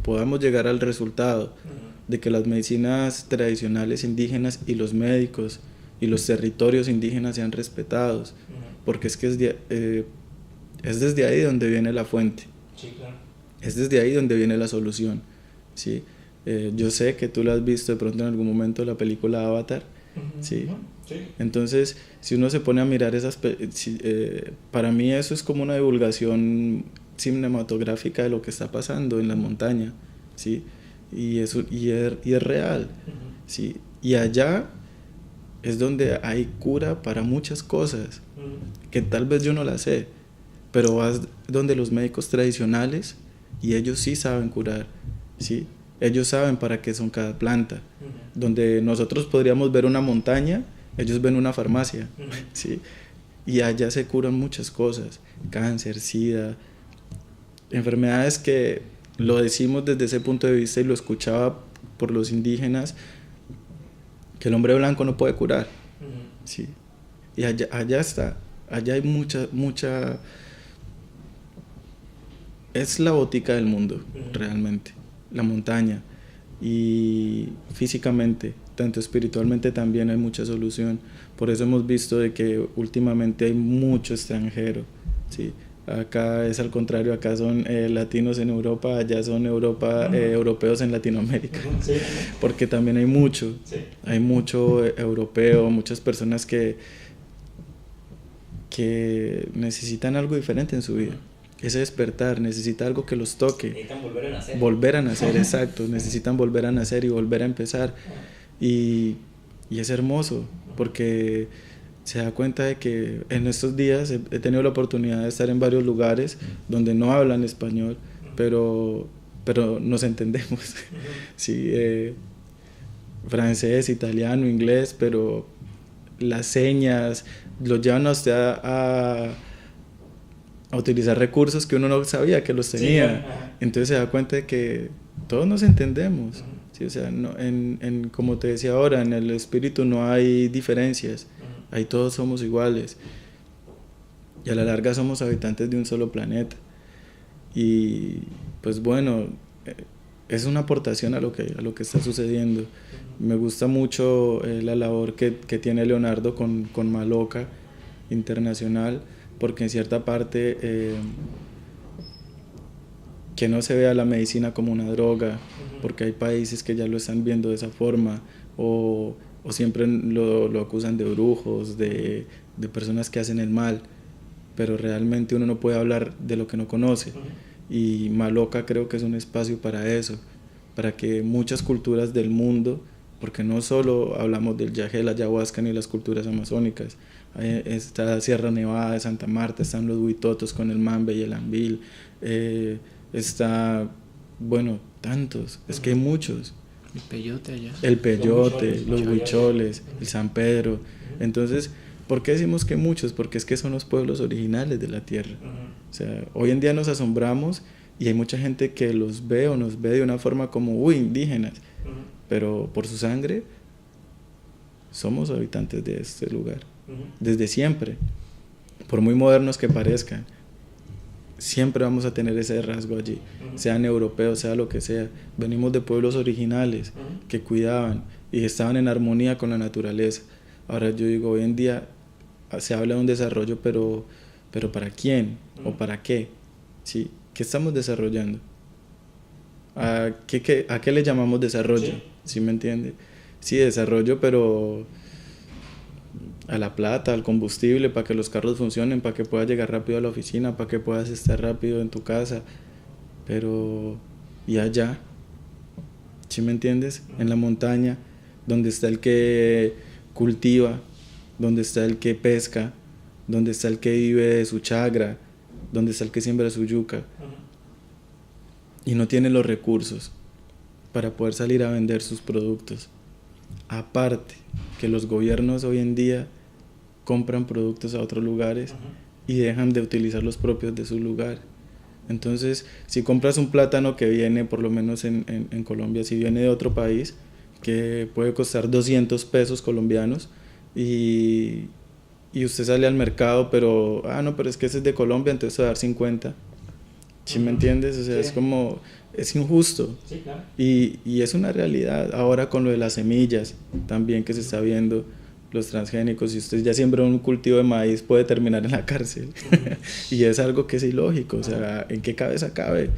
podamos llegar al resultado de que las medicinas tradicionales indígenas y los médicos y los territorios indígenas sean respetados, porque es que es desde ahí donde viene la fuente, sí, claro. Es desde ahí donde viene la solución, ¿sí? Yo sé que tú la has visto de pronto en algún momento, la película Avatar, ¿sí? Sí. Entonces, si uno se pone a mirar para mí eso es como una divulgación cinematográfica de lo que está pasando en la montaña, ¿sí? Y es real, ¿sí? Y allá es donde hay cura para muchas cosas que tal vez yo no las sé, pero vas donde los médicos tradicionales y ellos sí saben curar, ¿sí? Ellos saben para qué son cada planta. Donde nosotros podríamos ver una montaña, ellos ven una farmacia, ¿sí? Y allá se curan muchas cosas, cáncer, sida, enfermedades que lo decimos desde ese punto de vista y lo escuchaba por los indígenas, que el hombre blanco no puede curar, ¿sí? Y allá está, allá hay mucha... Es la botica del mundo, realmente, la montaña. y físicamente, tanto espiritualmente también hay mucha solución. Por eso hemos visto de que últimamente hay mucho extranjero, ¿sí? Acá es al contrario, acá son latinos en Europa, allá son europeos en Latinoamérica, Sí. porque también hay mucho, Sí. hay mucho europeo, muchas personas que necesitan algo diferente en su vida, ese despertar, necesita algo que los toque. Necesitan volver a nacer. Volver a nacer, exacto, necesitan volver a nacer y volver a empezar. Y es hermoso, porque se da cuenta de que en estos días he tenido la oportunidad de estar en varios lugares donde no hablan español, pero nos entendemos. Sí, francés, italiano, inglés, pero las señas lo llevan a usted a utilizar recursos que uno no sabía que los tenía. Sí, entonces se da cuenta de que todos nos entendemos. Sí, o sea, no, como te decía ahora, en el espíritu no hay diferencias, ahí todos somos iguales y a la larga somos habitantes de un solo planeta. Y pues bueno, es una aportación a lo que está sucediendo. Me gusta mucho la labor que tiene Leonardo con Maloca Internacional, porque en cierta parte que no se vea la medicina como una droga, porque hay países que ya lo están viendo de esa forma, o siempre lo acusan de brujos, de personas que hacen el mal, pero realmente uno no puede hablar de lo que no conoce. Y Maloca creo que es un espacio para eso, para que muchas culturas del mundo, porque no solo hablamos del yagé, la ayahuasca ni las culturas amazónicas, está Sierra Nevada de Santa Marta, están los huitotos con el mambe y el ambil, está, bueno, tantos, es que hay muchos. El peyote allá. El peyote, los huicholes, el San Pedro. Entonces, ¿por qué decimos que muchos? Porque es que son los pueblos originales de la tierra. O sea, hoy en día nos asombramos y hay mucha gente que los ve o nos ve de una forma como, uy, indígenas. Pero por su sangre somos habitantes de este lugar. Desde siempre. Por muy modernos que parezcan, siempre vamos a tener ese rasgo allí, sean europeos, sea lo que sea. Venimos de pueblos originales que cuidaban y estaban en armonía con la naturaleza. Ahora yo digo, hoy en día se habla de un desarrollo, pero ¿para quién? ¿O para qué? ¿Sí? ¿Qué estamos desarrollando? ¿A qué le llamamos desarrollo? ¿Sí me entiende? Sí, desarrollo, pero a la plata, al combustible, para que los carros funcionen, para que puedas llegar rápido a la oficina, para que puedas estar rápido en tu casa. Pero, ¿y allá? ¿Sí me entiendes? En la montaña, donde está el que cultiva, donde está el que pesca, donde está el que vive de su chagra, donde está el que siembra su yuca, y no tiene los recursos para poder salir a vender sus productos. Aparte, que los gobiernos hoy en día compran productos a otros lugares y dejan de utilizar los propios de su lugar. Entonces, si compras un plátano que viene, por lo menos en Colombia, si viene de otro país, que puede costar 200 pesos colombianos, y usted sale al mercado, pero es que ese es de Colombia, entonces va a dar 50. ¿Sí me entiendes? O sea, sí. Es injusto. Sí, claro. Y es una realidad. Ahora con lo de las semillas, también que se está viendo, los transgénicos, si usted ya siembra un cultivo de maíz, puede terminar en la cárcel. Y es algo que es ilógico. O sea, ¿en qué cabeza cabe?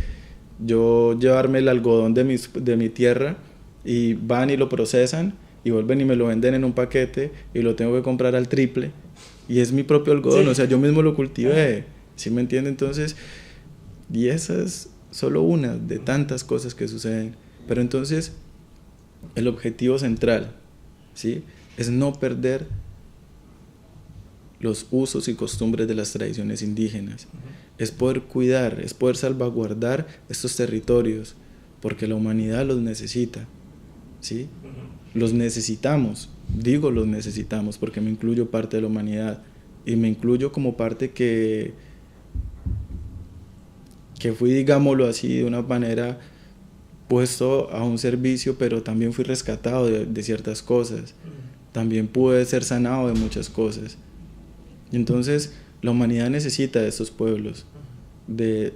Yo llevarme el algodón de mi tierra y van y lo procesan y vuelven y me lo venden en un paquete y lo tengo que comprar al triple. Y es mi propio algodón, o sea, yo mismo lo cultivé. ¿Sí me entiende? Entonces, y esa es solo una de tantas cosas que suceden. Pero entonces, el objetivo central, ¿sí?, es no perder los usos y costumbres de las tradiciones indígenas. Es poder cuidar, es poder salvaguardar estos territorios, porque la humanidad los necesita, ¿sí? Los necesitamos, digo los necesitamos, porque me incluyo parte de la humanidad, y me incluyo como parte que fui, digámoslo así, de una manera puesto a un servicio, pero también fui rescatado de ciertas cosas. También pude ser sanado de muchas cosas. Y entonces la humanidad necesita de estos pueblos, de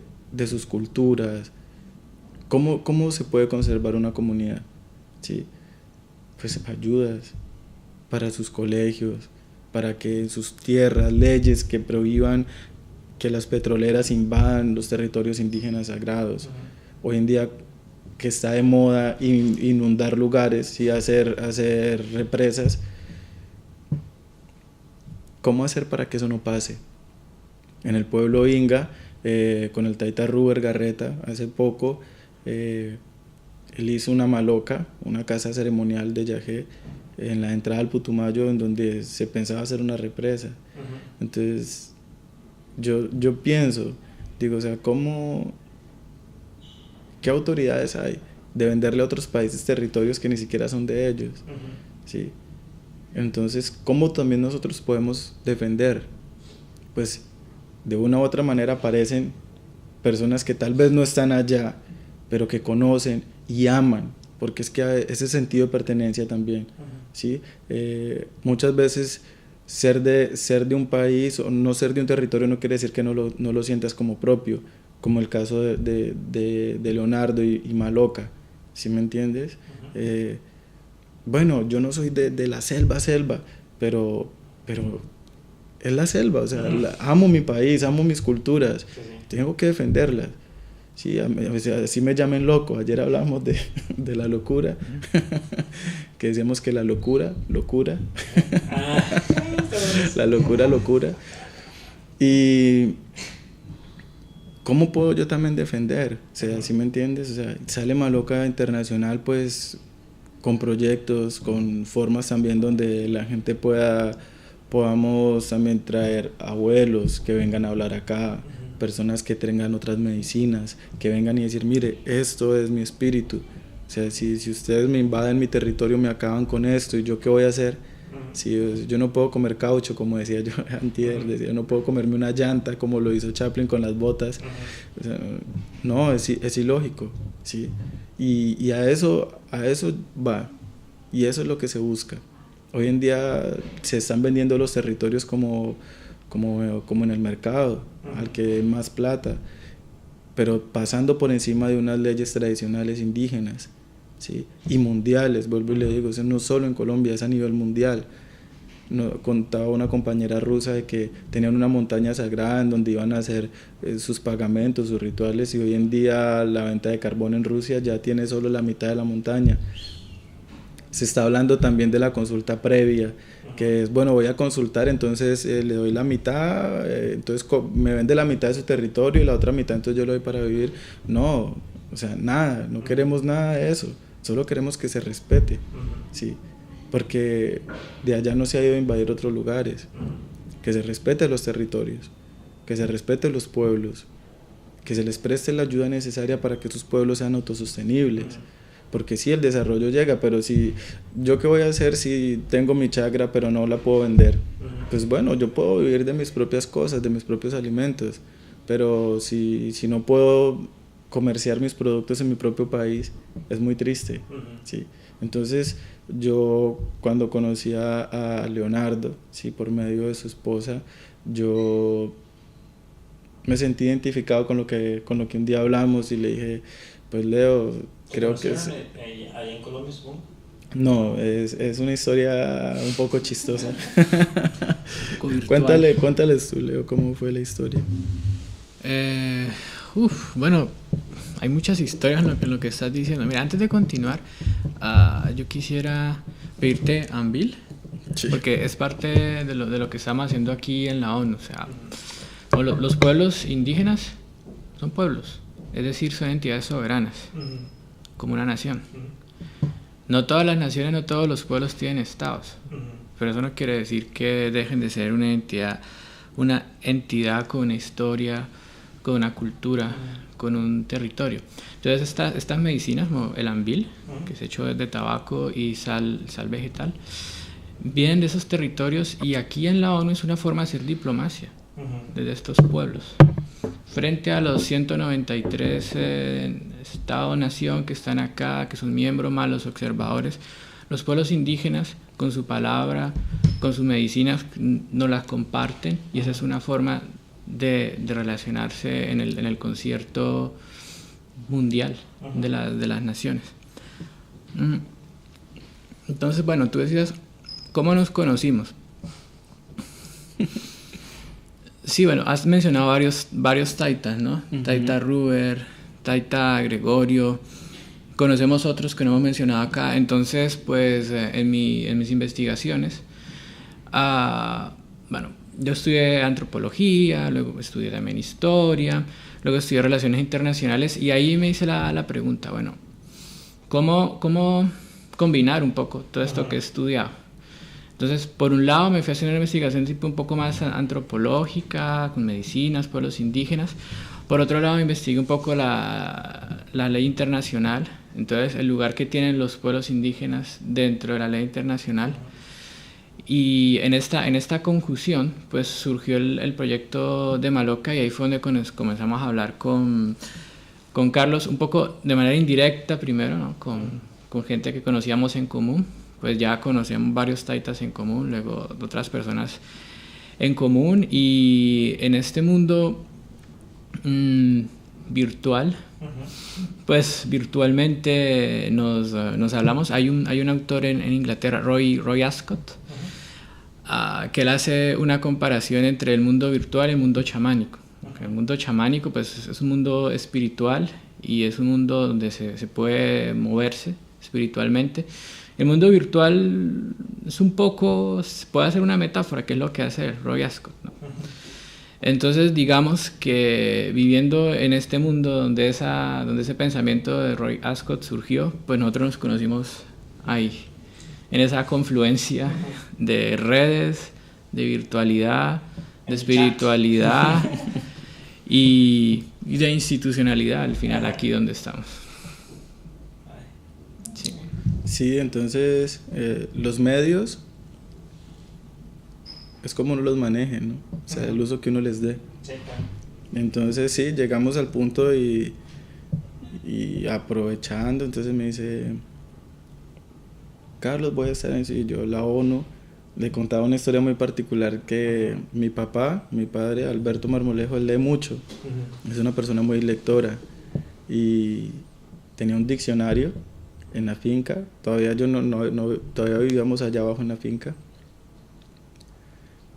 sus culturas. ¿Cómo se puede conservar una comunidad? ¿sí? Pues ayudas para sus colegios, para que en sus tierras, leyes que prohíban que las petroleras invadan los territorios indígenas sagrados. Hoy en día que está de moda inundar lugares, ¿sí? hacer represas. ¿Cómo hacer para que eso no pase? En el pueblo Inga, con el taita Ruber Garreta, hace poco, él hizo una maloca, una casa ceremonial de Yajé, en la entrada al Putumayo, en donde se pensaba hacer una represa. Entonces, yo pienso, digo, o sea, ¿qué autoridades hay de venderle a otros países territorios que ni siquiera son de ellos? ¿Sí? Entonces, ¿cómo también nosotros podemos defender? Pues, de una u otra manera aparecen personas que tal vez no están allá, pero que conocen y aman, porque es que ese sentido de pertenencia también, ¿sí? Muchas veces ser de un país o no ser de un territorio no quiere decir que no lo sientas como propio, como el caso de Leonardo y Maloca, ¿sí me entiendes? Bueno, yo no soy de la selva, pero es la selva, o sea, amo mi país, amo mis culturas, tengo que defenderlas. Sí, así me llamen loco. Ayer hablamos de la locura, que decíamos que la locura, la locura. Y ¿cómo puedo yo también defender? O sea, ¿sí me entiendes? O sea, sale Maloca Internacional, pues, con proyectos, con formas también donde la gente podamos también traer abuelos que vengan a hablar acá, personas que tengan otras medicinas, que vengan y decir, mire, esto es mi espíritu. O sea, si ustedes me invaden mi territorio, me acaban con esto, ¿y yo qué voy a hacer? Si yo no puedo comer caucho, como decía yo antier, decía, no puedo comerme una llanta, como lo hizo Chaplin con las botas. O sea, no, es ilógico, ¿sí? Y a eso va, y eso es lo que se busca. Hoy en día se están vendiendo los territorios como en el mercado, al que más plata, pero pasando por encima de unas leyes tradicionales indígenas, ¿sí? Y mundiales, vuelvo y le digo, eso no solo en Colombia, es a nivel mundial. Contaba una compañera rusa de que tenían una montaña sagrada en donde iban a hacer sus pagamentos, sus rituales, y hoy en día la venta de carbón en Rusia ya tiene solo la mitad de la montaña. Se está hablando también de la consulta previa, que es, bueno, voy a consultar, entonces le doy la mitad, entonces me vende la mitad de su territorio y la otra mitad entonces yo le doy para vivir. No, o sea, nada, no queremos nada de eso, solo queremos que se respete, ¿sí? Porque de allá no se ha ido a invadir otros lugares, que se respete los territorios, que se respete los pueblos, que se les preste la ayuda necesaria para que sus pueblos sean autosostenibles. Porque sí, el desarrollo llega, pero ¿yo qué voy a hacer si tengo mi chacra pero no la puedo vender? Pues bueno, yo puedo vivir de mis propias cosas, de mis propios alimentos, pero si no puedo comerciar mis productos en mi propio país, es muy triste, ¿sí? Entonces, yo cuando conocí a Leonardo, ¿sí? Por medio de su esposa, yo me sentí identificado con lo que un día hablamos y le dije, pues Leo, creo que es... ¿Allá en Colombia, supongo? No, es una historia un poco chistosa. Cuéntales tú, Leo, cómo fue la historia. Bueno, hay muchas historias en lo que estás diciendo. Mira, antes de continuar, yo quisiera pedirte Anvil, sí, porque es parte de lo que estamos haciendo aquí en la ONU. O sea, los pueblos indígenas son pueblos, es decir, son entidades soberanas, como una nación. No todas las naciones, no todos los pueblos tienen estados, pero eso no quiere decir que dejen de ser una entidad con una historia, con una cultura, con un territorio. Entonces estas medicinas, como el Anvil, que es hecho de tabaco y sal vegetal, vienen de esos territorios, y aquí en la ONU es una forma de hacer diplomacia desde estos pueblos. Frente a los 193 Estado-nación que están acá, que son miembros más los observadores, los pueblos indígenas con su palabra, con sus medicinas, nos las comparten, y esa es una forma de relacionarse en el concierto mundial de las naciones. Entonces, bueno, tú decías, ¿cómo nos conocimos? Sí, bueno, has mencionado varios taitas, ¿no? Uh-huh. Taita Ruber, Taita Gregorio, conocemos otros que no hemos mencionado acá. Entonces, pues, en mis investigaciones, bueno, yo estudié antropología, luego estudié también historia, luego estudié relaciones internacionales, y ahí me hice la pregunta, bueno, ¿cómo combinar un poco todo esto que he estudiado? Entonces, por un lado me fui a hacer una investigación tipo un poco más antropológica, con medicinas, pueblos indígenas. Por otro lado, investigué un poco la ley internacional, entonces el lugar que tienen los pueblos indígenas dentro de la ley internacional. Y en esta conjunción, pues surgió el proyecto de Maloca, y ahí fue donde comenzamos a hablar con Carlos, un poco de manera indirecta primero, ¿no? Con gente que conocíamos en común. Pues ya conocíamos varios taitas en común, luego otras personas en común, y en este mundo virtual, pues virtualmente nos hablamos. Hay un autor en Inglaterra, Roy Ascott, que él hace una comparación entre el mundo virtual y el mundo chamánico. El mundo chamánico pues es un mundo espiritual, y es un mundo donde se puede moverse espiritualmente. El mundo virtual es un poco, se puede hacer una metáfora, que es lo que hace Roy Ascott, ¿no? Entonces, digamos que viviendo en este mundo donde ese pensamiento de Roy Ascott surgió, pues nosotros nos conocimos ahí, en esa confluencia de redes, de virtualidad, de espiritualidad y de institucionalidad, al final, aquí donde estamos. Sí, entonces los medios es como uno los maneje, ¿no? O sea, el uso que uno les dé. Sí, claro. Entonces sí, llegamos al punto y aprovechando, entonces me dice, Carlos, voy a estar en sí. Yo, la ONU, le contaba una historia muy particular, que mi padre, Alberto Marmolejo, él lee mucho, es una persona muy lectora, y tenía un diccionario en la finca. Todavía todavía vivíamos allá abajo en la finca,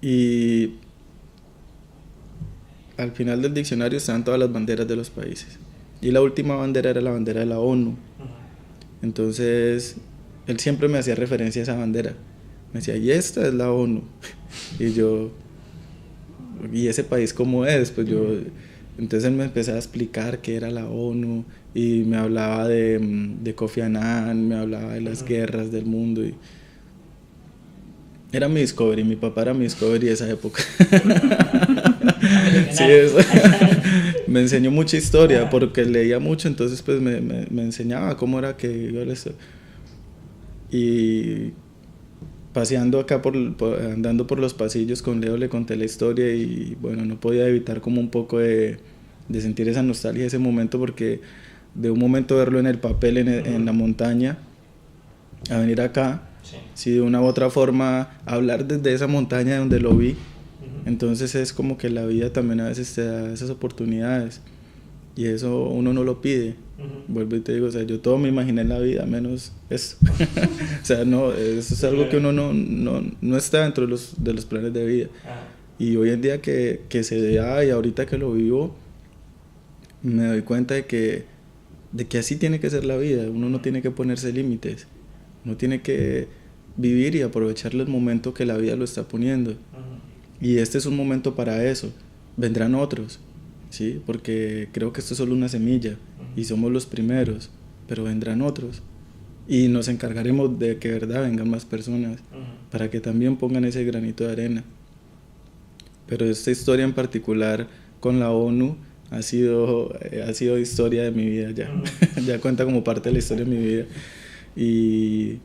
y al final del diccionario estaban todas las banderas de los países, y la última bandera era la bandera de la ONU. Entonces él siempre me hacía referencia a esa bandera, me decía, y esta es la ONU. Y yo, ¿y ese país cómo es? Pues yo, entonces él me empezó a explicar qué era la ONU, y me hablaba de Kofi Annan, me hablaba de las guerras del mundo, y era mi Discovery, mi papá era mi Discovery de esa época. Sí, eso. Me enseñó mucha historia porque leía mucho, entonces pues me enseñaba cómo era que iba eso. Y paseando acá, andando por los pasillos con Leo, le conté la historia, y bueno, no podía evitar como un poco de sentir esa nostalgia de ese momento, porque de un momento verlo en el papel en la montaña, a venir acá, sí, de una u otra forma hablar desde esa montaña donde lo vi. Entonces es como que la vida también a veces te da esas oportunidades, y eso uno no lo pide. Vuelvo y te digo, o sea, yo todo me imaginé en la vida menos eso. O sea, no, eso es algo que uno no está dentro de los planes de vida. Y hoy en día que se da, y ahorita que lo vivo, me doy cuenta de que así tiene que ser la vida. Uno no tiene que ponerse límites, uno tiene que vivir y aprovechar el momento que la vida lo está poniendo. Y este es un momento para eso. Vendrán otros, ¿sí? Porque creo que esto es solo una semilla y somos los primeros, pero vendrán otros, y nos encargaremos de que de verdad vengan más personas para que también pongan ese granito de arena. Pero esta historia en particular con la ONU ha sido historia de mi vida ya. Ya cuenta como parte de la historia de mi vida, y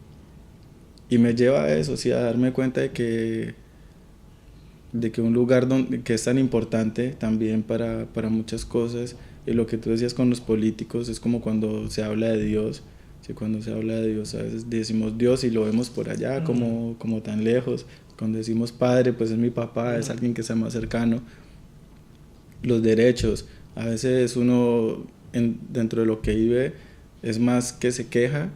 me lleva a eso, sí, a darme cuenta de que un lugar que es tan importante también para muchas cosas. Y lo que tú decías con los políticos es como cuando se habla de Dios. Sí, cuando se habla de Dios, a veces decimos Dios y lo vemos por allá, como tan lejos. Cuando decimos padre, pues es mi papá, es alguien que está más cercano. Los derechos, a veces uno dentro de lo que vive es más que se queja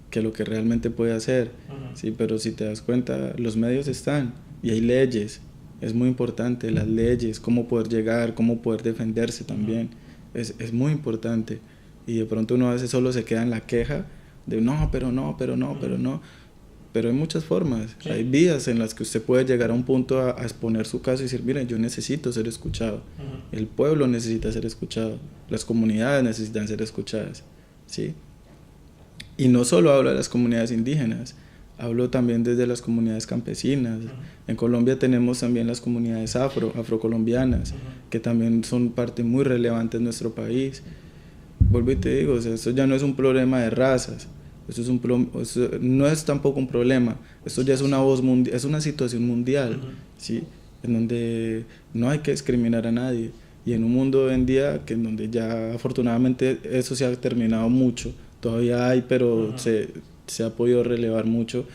que lo que realmente puede hacer. Sí, pero si te das cuenta, los medios están y hay leyes. Es muy importante las leyes, cómo poder llegar, cómo poder defenderse también. Es muy importante. Y de pronto uno a veces solo se queda en la queja de no, pero no. Pero hay muchas formas. Sí. Hay vías en las que usted puede llegar a un punto a exponer su caso y decir, miren, yo necesito ser escuchado. El pueblo necesita ser escuchado. Las comunidades necesitan ser escuchadas. ¿Sí? Y no solo hablo de las comunidades indígenas, hablo también desde las comunidades campesinas. En Colombia tenemos también las comunidades afrocolombianas, que también son parte muy relevante de nuestro país. Vuelvo y te digo, o sea, esto ya no es un problema de razas, eso no es tampoco un problema, esto ya es una voz mundial, es una situación mundial, ¿sí? En donde no hay que discriminar a nadie, y en un mundo hoy en día que en donde ya afortunadamente eso se ha terminado mucho, todavía hay, pero se ha podido relevar mucho.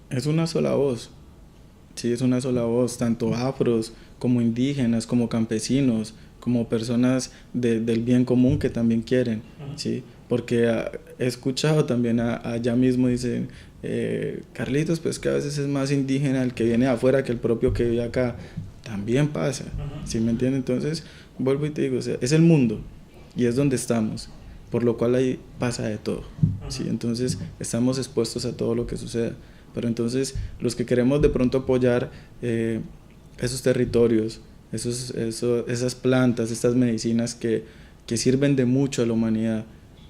Es una sola voz, sí, es una sola voz, tanto afros como indígenas, como campesinos, como personas del bien común que también quieren, ¿sí? Porque he escuchado también allá mismo dicen, Carlitos, pues que a veces es más indígena el que viene de afuera que el propio que vive acá. También pasa, ¿sí me entiendes? Entonces, vuelvo y te digo, o sea, es el mundo y es donde estamos, por lo cual ahí pasa de todo, ¿sí? Entonces, estamos expuestos a todo lo que suceda. Pero entonces, los que queremos de pronto apoyar esos territorios, esas plantas, estas medicinas que sirven de mucho a la humanidad,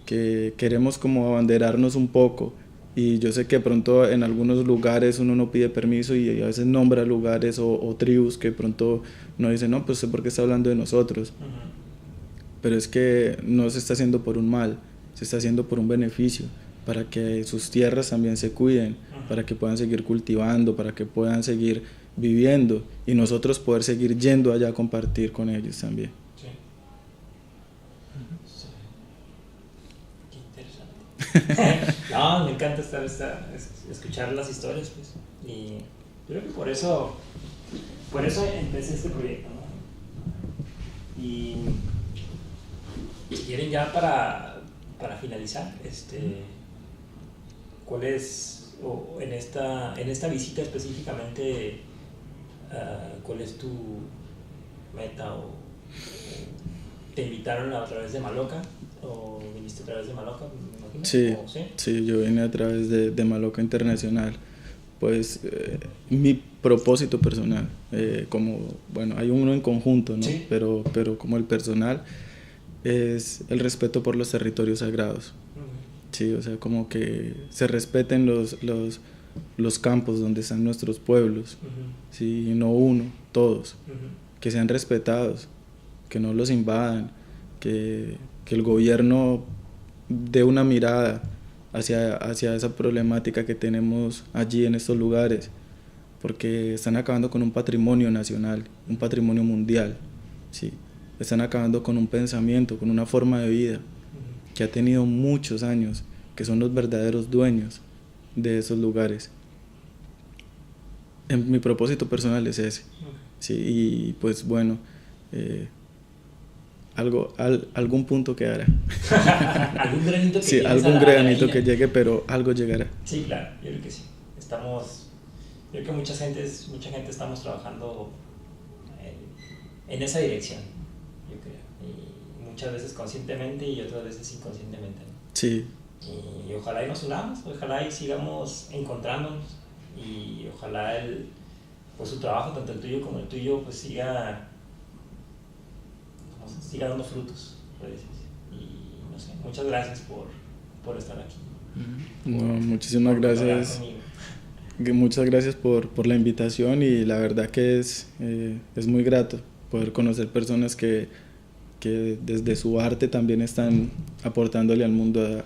que queremos como abanderarnos un poco, y yo sé que pronto en algunos lugares uno no pide permiso y a veces nombra lugares o tribus que pronto no dicen, no, pues ¿por qué está hablando de nosotros? Pero es que no se está haciendo por un mal, se está haciendo por un beneficio, para que sus tierras también se cuiden, para que puedan seguir cultivando, para que puedan seguir viviendo y nosotros poder seguir yendo allá a compartir con ellos también. Sí. Qué interesante. No, me encanta escuchar las historias, pues. Y creo que por eso empecé este proyecto, ¿no? Y si quieren ya para finalizar, ¿cuál es, o en esta visita específicamente, cuál es tu meta? ¿O te invitaron a través de Maloca? ¿O viniste a través de Maloca? Me imagino. Sí, yo vine a través de Maloca Internacional. Pues mi propósito personal, bueno, hay uno en conjunto, ¿no? Sí. Pero como el personal es el respeto por los territorios sagrados. Sí, o sea, como que se respeten los campos donde están nuestros pueblos, sí, y no uno, todos, que sean respetados, que no los invadan, que el gobierno dé una mirada hacia esa problemática que tenemos allí en estos lugares, porque están acabando con un patrimonio nacional, un patrimonio mundial, sí, están acabando con un pensamiento, con una forma de vida que ha tenido muchos años, que son los verdaderos dueños de esos lugares. Mi propósito personal es ese, sí, y pues bueno, algún punto quedará. Algún granito que sí, algún granito que llegue, pero algo llegará. Sí, claro, yo creo que sí. Yo creo que mucha gente estamos trabajando en esa dirección, yo creo, y muchas veces conscientemente y otras veces inconscientemente, ¿no? Sí. Y ojalá y nos unamos, ojalá y sigamos encontrándonos, y ojalá pues su trabajo, tanto el tuyo como el tuyo, pues siga dando frutos, y no sé, muchas gracias por estar aquí. No, muchísimas gracias. Muchas gracias por la invitación, y la verdad que es muy grato poder conocer personas que desde su arte también están aportándole al mundo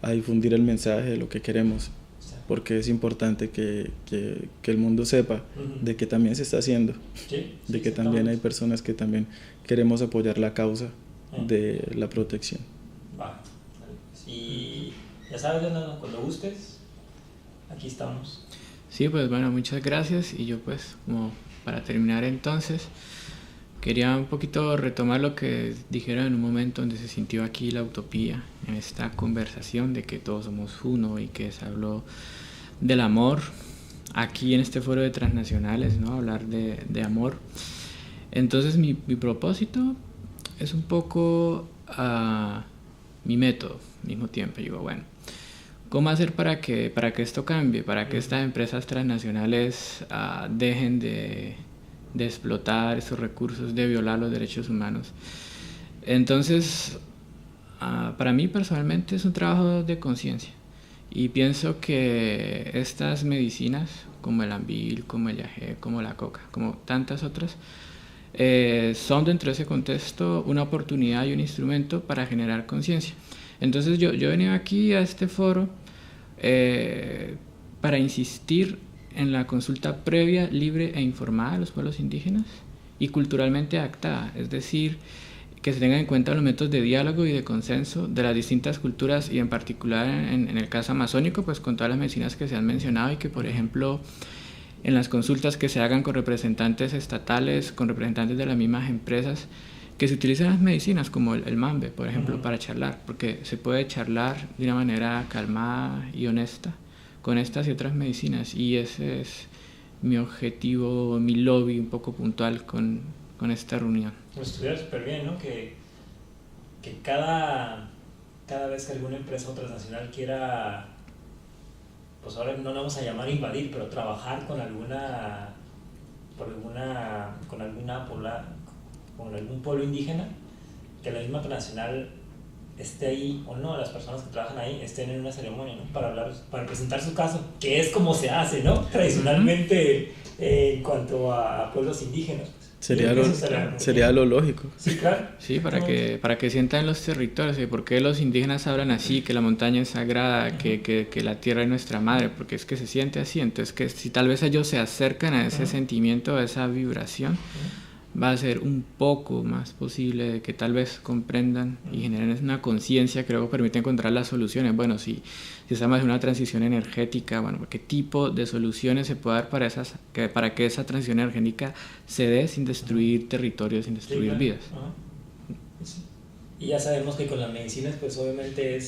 a difundir el mensaje de lo que queremos, porque es importante que el mundo sepa de que también se está haciendo, de que también hay personas que también queremos apoyar la causa de la protección. Y ya sabes, Leonardo, cuando gustes, aquí estamos. Sí, pues bueno, muchas gracias, y yo pues como para terminar entonces, quería un poquito retomar lo que dijeron en un momento donde se sintió aquí la utopía, en esta conversación de que todos somos uno y que se habló del amor, aquí en este foro de transnacionales, ¿no? Hablar de amor. Entonces mi propósito es un poco mi método al mismo tiempo. Digo, bueno, ¿cómo hacer para que esto cambie? Para que estas empresas transnacionales dejen de explotar esos recursos, de violar los derechos humanos. Entonces, para mí personalmente es un trabajo de conciencia. Y pienso que estas medicinas, como el Ambil, como el Yagé, como la coca, como tantas otras, son dentro de ese contexto una oportunidad y un instrumento para generar conciencia. Entonces yo he venido aquí a este foro para insistir en la consulta previa, libre e informada de los pueblos indígenas y culturalmente adaptada, es decir, que se tengan en cuenta los métodos de diálogo y de consenso de las distintas culturas y en particular en el caso amazónico, pues con todas las medicinas que se han mencionado y que, por ejemplo, en las consultas que se hagan con representantes estatales, con representantes de las mismas empresas, que se utilizan las medicinas como el mambe, por ejemplo, para charlar, porque se puede charlar de una manera calmada y honesta con estas y otras medicinas, y ese es mi objetivo, mi lobby un poco puntual con esta reunión. Pues estuviera súper bien, ¿no? Que cada vez que alguna empresa transnacional quiera, pues ahora no la vamos a llamar invadir, pero trabajar con algún pueblo indígena, que la misma transnacional esté ahí, o no, las personas que trabajan ahí estén en una ceremonia, ¿no? Para presentar su caso, que es como se hace, ¿no? Tradicionalmente en cuanto a pueblos indígenas. Sería lo lógico. Sí, claro. Sí, para que sientan los territorios y por qué los indígenas hablan así, que la montaña es sagrada, que la tierra es nuestra madre, porque es que se siente así. Entonces, que si tal vez ellos se acercan a ese sentimiento, a esa vibración, va a ser un poco más posible de que tal vez comprendan y generen una conciencia que luego permite encontrar las soluciones. Bueno, si estamos en una transición energética, bueno, ¿qué tipo de soluciones se puede dar para que esa transición energética se dé sin destruir territorios, sin destruir vidas? Sí. Y ya sabemos que con las medicinas, pues obviamente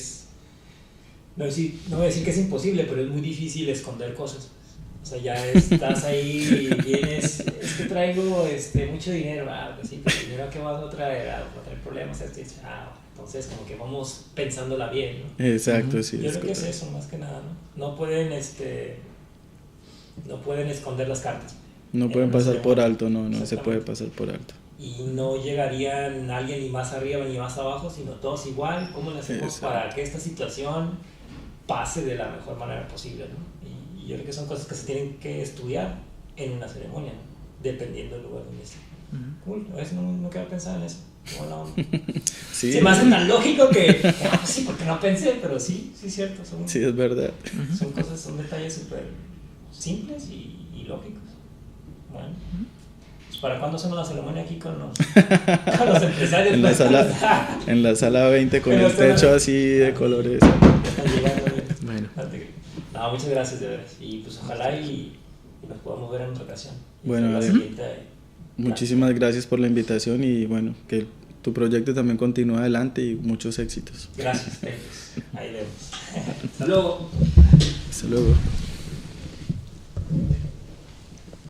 no voy a decir que es imposible, pero es muy difícil esconder cosas. O sea, ya estás ahí y vienes, es que traigo mucho dinero, pues sí, pero el dinero que vas a traer, va a traer problemas, entonces como que vamos pensándola bien, ¿no? Exacto, sí. Yo creo que es eso, más que nada, ¿no? No pueden esconder las cartas. No pueden pasar por alto, no se puede pasar por alto. Y no llegarían alguien ni más arriba ni más abajo, sino todos igual. ¿Cómo le hacemos para que esta situación pase de la mejor manera posible, ¿no? Y yo creo que son cosas que se tienen que estudiar en una ceremonia, ¿no? Dependiendo del lugar donde esté. Cool, a veces no quiero pensar en eso. No. Sí. Se me hace tan lógico que sí, porque no pensé, pero sí es cierto. Sí, es verdad. Son detalles súper simples y lógicos. Bueno, pues ¿para cuándo hacemos la ceremonia aquí con los empresarios? en la sala 20 con el techo así de colores. Bueno. No, muchas gracias, de veras. Y pues ojalá y nos podamos ver en otra ocasión. Bueno, muchísimas gracias por la invitación y bueno, que tu proyecto también continúe adelante y muchos éxitos. Gracias, ahí vemos. Hasta luego. Hasta luego.